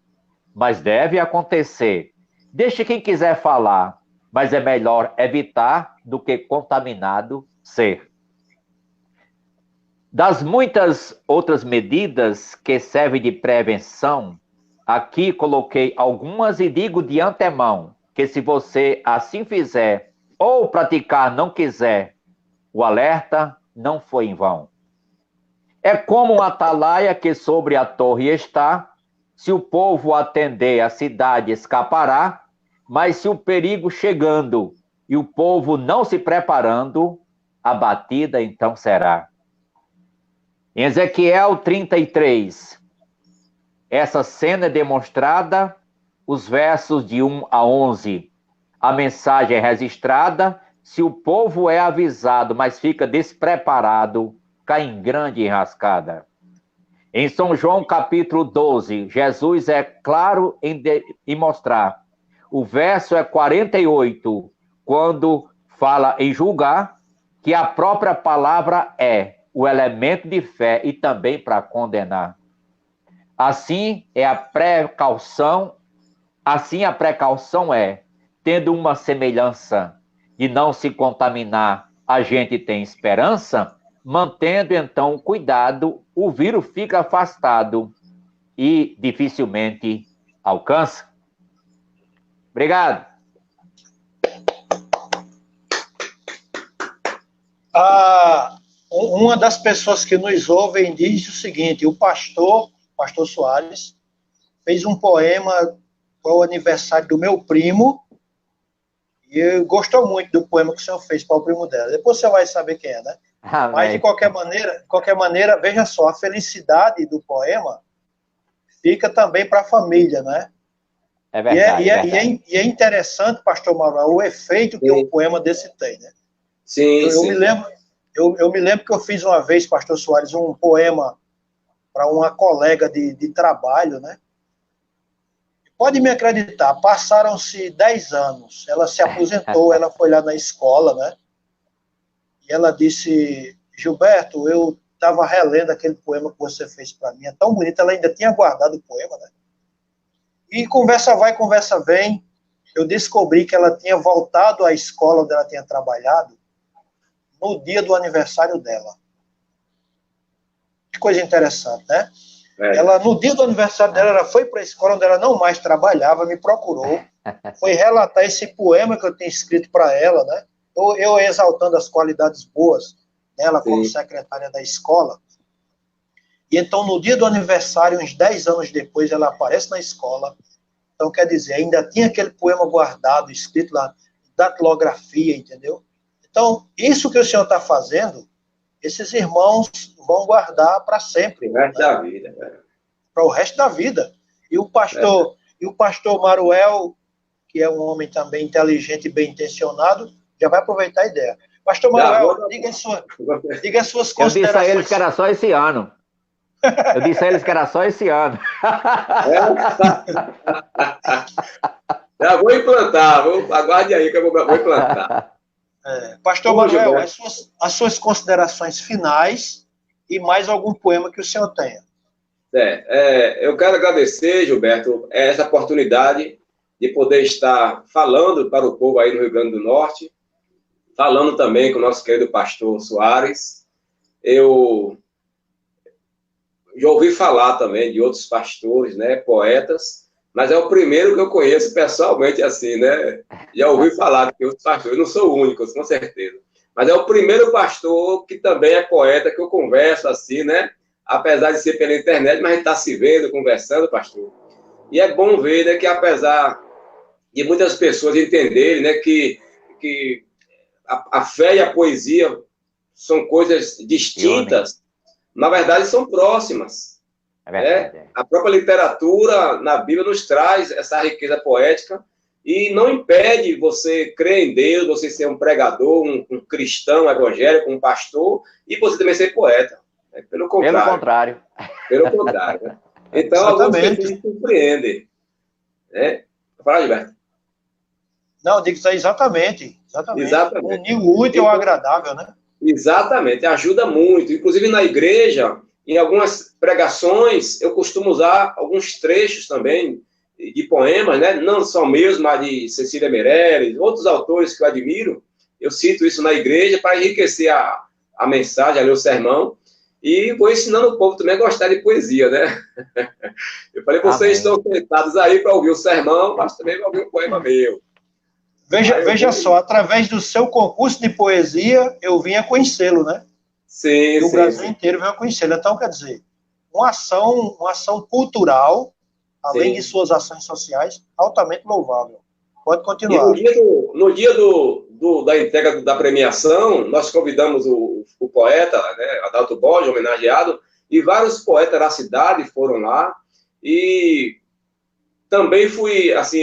mas deve acontecer. Deixe quem quiser falar, mas é melhor evitar do que contaminado ser. Das muitas outras medidas que servem de prevenção, aqui coloquei algumas e digo de antemão que se você assim fizer ou praticar não quiser, o alerta não foi em vão. É como um atalaia que sobre a torre está, se o povo atender, a cidade escapará, mas se o perigo chegando e o povo não se preparando, a batida então será. Em Ezequiel 33, essa cena é demonstrada, os versos de 1 a 11. A mensagem é registrada, se o povo é avisado, mas fica despreparado, cai em grande enrascada. Em São João capítulo 12, Jesus é claro em mostrar. O verso é 48, quando fala em julgar, que a própria palavra é o elemento de fé e também para condenar. Assim a precaução é, tendo uma semelhança de não se contaminar, a gente tem esperança, mantendo então cuidado, o vírus fica afastado e dificilmente alcança. Obrigado. Uma das pessoas que nos ouvem diz o seguinte: o pastor Soares, fez um poema para o aniversário do meu primo, e gostou muito do poema que o senhor fez para o primo dela. Depois você vai saber quem é, né? Mas, de qualquer maneira, veja só, a felicidade do poema fica também para a família, né? É verdade, e é interessante, pastor Manuel, o efeito que um poema desse tem, né? Sim, eu me lembro que eu fiz uma vez, pastor Soares, um poema para uma colega de trabalho, né? Pode me acreditar, passaram-se 10 anos, ela se aposentou, ela foi lá na escola, né? E ela disse: Gilberto, eu estava relendo aquele poema que você fez para mim, é tão bonito, ela ainda tinha guardado o poema, né? E conversa vai, conversa vem, eu descobri que ela tinha voltado à escola onde ela tinha trabalhado no dia do aniversário dela. Que coisa interessante, né? Ela, no dia do aniversário dela, ela foi para a escola onde ela não mais trabalhava, me procurou, foi relatar esse poema que eu tinha escrito para ela, né? Eu exaltando as qualidades boas dela como secretária da escola. E então, no dia do aniversário, uns 10 anos depois, ela aparece na escola. Então, quer dizer, ainda tinha aquele poema guardado, escrito lá, datilografia, entendeu? Então, isso que o senhor está fazendo, esses irmãos vão guardar para sempre. Para o resto da vida. Para o resto da vida. E o pastor Maruel, que é um homem também inteligente e bem intencionado, já vai aproveitar a ideia. Pastor Manuel, diga as suas considerações. Eu disse a eles que era só esse ano. Já vou implantar, aguarde aí que eu vou implantar. Pastor Manuel, as suas considerações finais e mais algum poema que o senhor tenha. Eu quero agradecer, Gilberto, essa oportunidade de poder estar falando para o povo aí no Rio Grande do Norte, falando também com o nosso querido pastor Soares. Eu já ouvi falar também de outros pastores, né, poetas, mas é o primeiro que eu conheço pessoalmente assim, né? Já ouvi falar de outros pastores, eu não sou o único, com certeza. Mas é o primeiro pastor que também é poeta, que eu converso assim, né? Apesar de ser pela internet, mas a gente está se vendo, conversando, pastor. E é bom ver, né, que apesar de muitas pessoas entenderem, né, que a fé e a poesia são coisas distintas, na verdade são próximas. A própria literatura na Bíblia nos traz essa riqueza poética e não impede você crer em Deus, você ser um pregador, um cristão evangélico, um pastor, e você também ser poeta. Pelo contrário. Pelo contrário. Né? Então, algumas pessoas se surpreendem. Né? Fala, Gilberto. Não, digo isso aí exatamente. Unir o útil ao agradável, né? Exatamente, ajuda muito. Inclusive na igreja, em algumas pregações, eu costumo usar alguns trechos também de poemas, né? Não só meus, mas de Cecília Meirelles, outros autores que eu admiro. Eu cito isso na igreja para enriquecer a mensagem, ali o sermão. E vou ensinando o povo também a gostar de poesia, né? Eu falei, vocês estão sentados aí para ouvir o sermão, mas também para ouvir um poema meu. Veja só, através do seu concurso de poesia, eu vim a conhecê-lo, né? Sim, o Brasil inteiro veio a conhecê-lo. Então, quer dizer, uma ação cultural, além de suas ações sociais, altamente louvável. Pode continuar. E no dia da entrega da premiação, nós convidamos o poeta, né, Adalto Borges, homenageado, e vários poetas da cidade foram lá, e também fui, assim,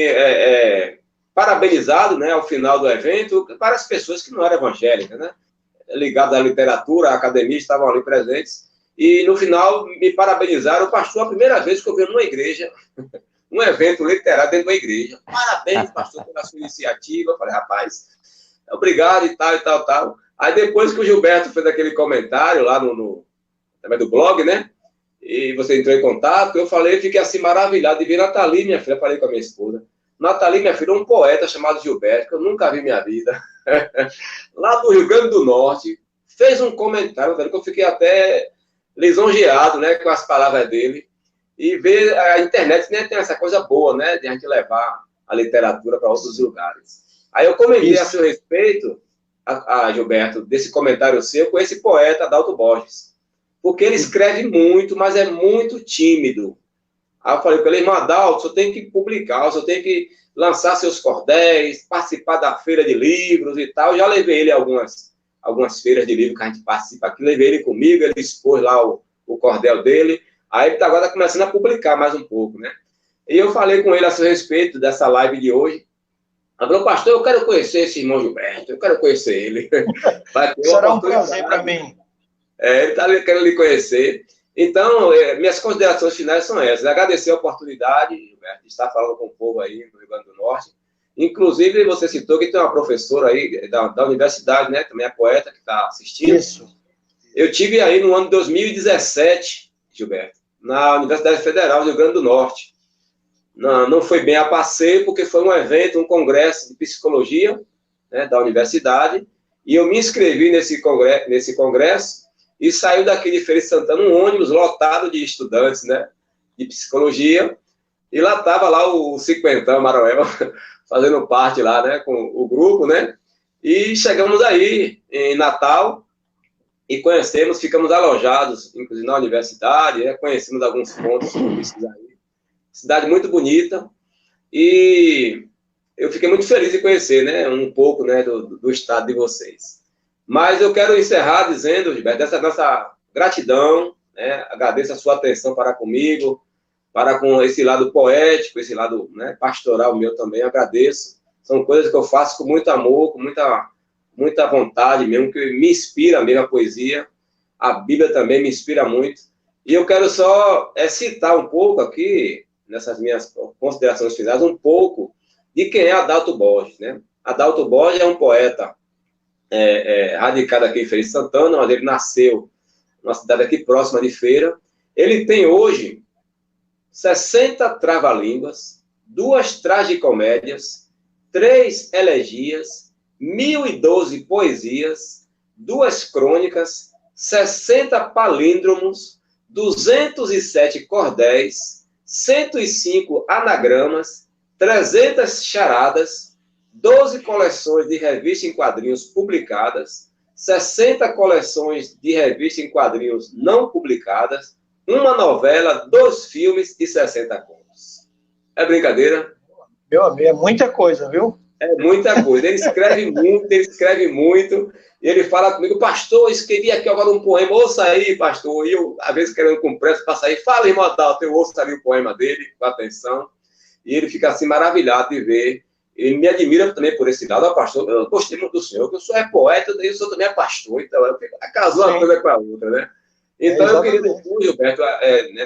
parabenizado, né, ao final do evento, várias pessoas que não eram evangélicas, né, ligadas à literatura, à academia, estavam ali presentes, e no final me parabenizaram. Pastor, a primeira vez que eu vi numa igreja, um evento literário dentro da igreja. Parabéns, pastor, pela sua iniciativa. Eu falei, rapaz, obrigado e tal. Aí depois que o Gilberto fez aquele comentário lá também do blog, né, e você entrou em contato, eu fiquei assim maravilhado de ver Nathalie, minha filha, falei com a minha esposa. Nathalie, minha filha, um poeta chamado Gilberto, que eu nunca vi na minha vida, lá do Rio Grande do Norte, fez um comentário, que eu fiquei até lisonjeado, né, com as palavras dele, e ver a internet, né, tem essa coisa boa, né, de a gente levar a literatura para outros lugares. Aí eu comentei a seu respeito, a Gilberto, desse comentário seu, com esse poeta, Adalto Borges, porque ele escreve muito, mas é muito tímido. Aí eu falei para ele, irmão Adalto, você tem que publicar, você tem que lançar seus cordéis, participar da feira de livros e tal. Eu já levei ele a algumas feiras de livro que a gente participa aqui, levei ele comigo, ele expôs lá o cordel dele, aí ele agora está começando a publicar mais um pouco, né? E eu falei com ele a seu respeito dessa live de hoje. Ele falou, pastor, eu quero conhecer esse irmão Gilberto, eu quero conhecer ele. Será um prazer para mim. Ele está querendo lhe conhecer. Então, minhas considerações finais são essas. Agradecer a oportunidade, Gilberto, de estar falando com o povo aí no Rio Grande do Norte. Inclusive, você citou que tem uma professora aí da universidade, né? Também é poeta que está assistindo. Isso. Eu tive aí no ano de 2017, Gilberto, na Universidade Federal do Rio Grande do Norte. Não foi bem a passeio, porque foi um evento, um congresso de psicologia, né, da universidade, e eu me inscrevi nesse congresso e saiu daqui de Feira de Santana um ônibus lotado de estudantes, né, de psicologia, e lá estava lá o Cinquentão, Maroel, fazendo parte lá, né, com o grupo, né, e chegamos aí em Natal e ficamos alojados, inclusive na universidade, né, conhecemos alguns pontos turísticos aí. Cidade muito bonita, e eu fiquei muito feliz de conhecer, né, um pouco, né, do estado de vocês. Mas eu quero encerrar dizendo, Gilberto, dessa nossa gratidão, né, agradeço a sua atenção para comigo, para com esse lado poético, esse lado, né, pastoral meu também, agradeço. São coisas que eu faço com muito amor, com muita muita vontade mesmo, que me inspira mesmo a poesia. A Bíblia também me inspira muito. E eu quero só citar um pouco aqui, nessas minhas considerações finais, um pouco de quem é Adalto Borges, né? Adalto Borges é um poeta radicado aqui em Feira de Santana, onde ele nasceu, numa cidade aqui próxima de Feira. Ele tem hoje 60 trava-línguas, 2 tragicomédias, 3 elegias, 1012 poesias, 2 crônicas, 60 palíndromos, 207 cordéis, 105 anagramas, 300 charadas, 12 coleções de revistas em quadrinhos publicadas, 60 coleções de revistas em quadrinhos não publicadas, uma novela, 2 filmes e 60 contos. É brincadeira? Meu amigo, é muita coisa, viu? É muita coisa. Ele escreve muito, e ele fala comigo, pastor, escrevi aqui agora um poema, ouça aí, pastor. E eu, às vezes, querendo com pressa para sair, fala, irmão Adalto, eu ouço ali o poema dele, com atenção, e ele fica assim maravilhado de ver. Ele me admira também por esse lado. Pastor, eu gostei muito do senhor, que o senhor é poeta, e o senhor também é pastor, então casou uma coisa com a outra, né? Então, eu queria depois, Gilberto,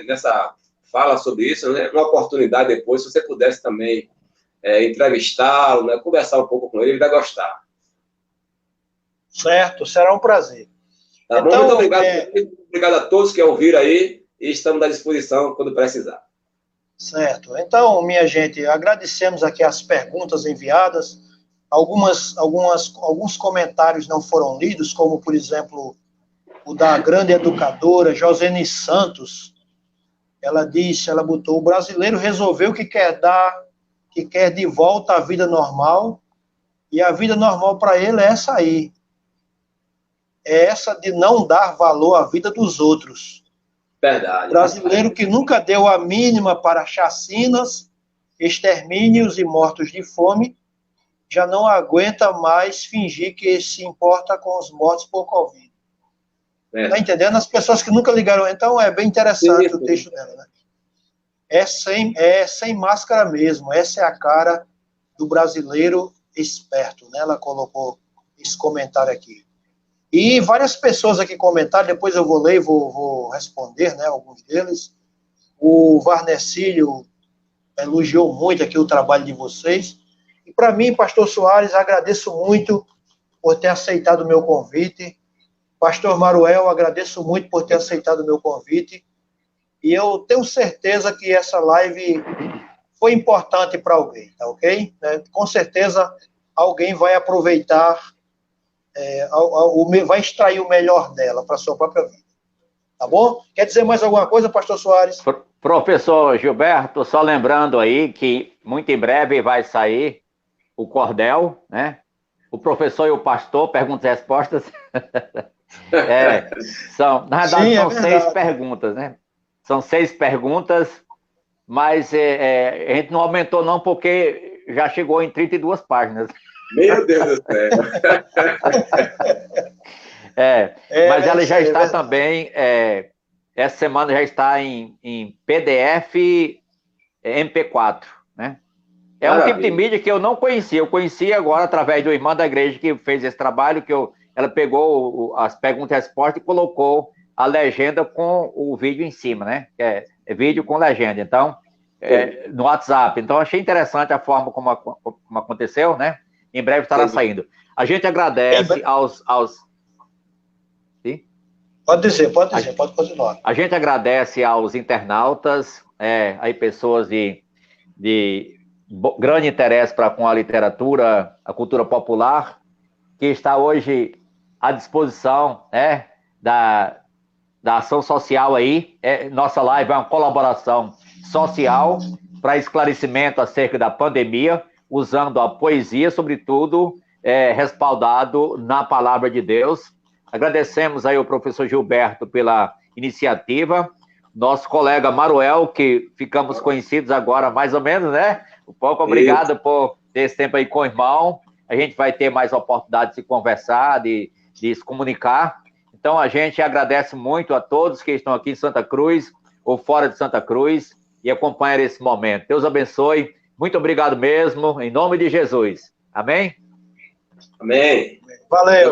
nessa fala sobre isso, né, uma oportunidade depois, se você pudesse também entrevistá-lo, né, conversar um pouco com ele vai gostar. Certo, será um prazer. Tá então, bom? Muito obrigado, obrigado a todos que ouviram aí e estamos à disposição quando precisar. Certo. Então, minha gente, agradecemos aqui as perguntas enviadas. Alguns comentários não foram lidos, como, por exemplo, o da grande educadora Josene Santos. Ela botou, o brasileiro resolveu que quer de volta à vida normal, e a vida normal para ele é essa aí. É essa de não dar valor à vida dos outros. Verdade. Brasileiro que nunca deu a mínima para chacinas, extermínios e mortos de fome, já não aguenta mais fingir que se importa com os mortos por Covid. Tá entendendo? As pessoas que nunca ligaram. Então, é bem interessante o texto dela, né? É sem máscara mesmo. Essa é a cara do brasileiro esperto, né? Ela colocou esse comentário aqui. E várias pessoas aqui comentaram, depois eu vou ler e vou responder, né, alguns deles. O Varnecílio elogiou muito aqui o trabalho de vocês. E para mim, pastor Soares, agradeço muito por ter aceitado o meu convite. Pastor Maruel, agradeço muito por ter aceitado o meu convite. E eu tenho certeza que essa live foi importante para alguém, tá ok? Com certeza alguém vai aproveitar, vai extrair o melhor dela para a sua própria vida. Tá bom? Quer dizer mais alguma coisa, pastor Soares? Professor Gilberto, só lembrando aí que muito em breve vai sair o cordel, né? O professor e o pastor, perguntas e respostas. Na verdade, são 6 perguntas, né? São 6 perguntas, mas a gente não aumentou não, porque já chegou em 32 páginas. Meu Deus do céu! Mas ela já está também, essa semana já está em PDF MP4, né? Um tipo de mídia que eu não conhecia, eu conheci agora através do irmão da igreja que fez esse trabalho, ela pegou as perguntas e respostas e colocou a legenda com o vídeo em cima, né? É vídeo com legenda, então, no WhatsApp. Então, achei interessante a forma como aconteceu, né? Em breve estará saindo. A gente agradece aos... Sim? Pode dizer, pode continuar. A gente agradece aos internautas, aí pessoas de grande interesse com a literatura, a cultura popular, que está hoje à disposição, né, da ação social aí. Nossa live é uma colaboração social para esclarecimento acerca da pandemia, usando a poesia, sobretudo, respaldado na palavra de Deus. Agradecemos aí ao professor Gilberto pela iniciativa, nosso colega Maruel, que ficamos conhecidos agora mais ou menos, né? Um pouco obrigado por ter esse tempo aí com o irmão. A gente vai ter mais oportunidade de se conversar, de se comunicar. Então, a gente agradece muito a todos que estão aqui em Santa Cruz ou fora de Santa Cruz e acompanham esse momento. Deus abençoe. Muito obrigado mesmo, em nome de Jesus. Amém? Amém. Valeu.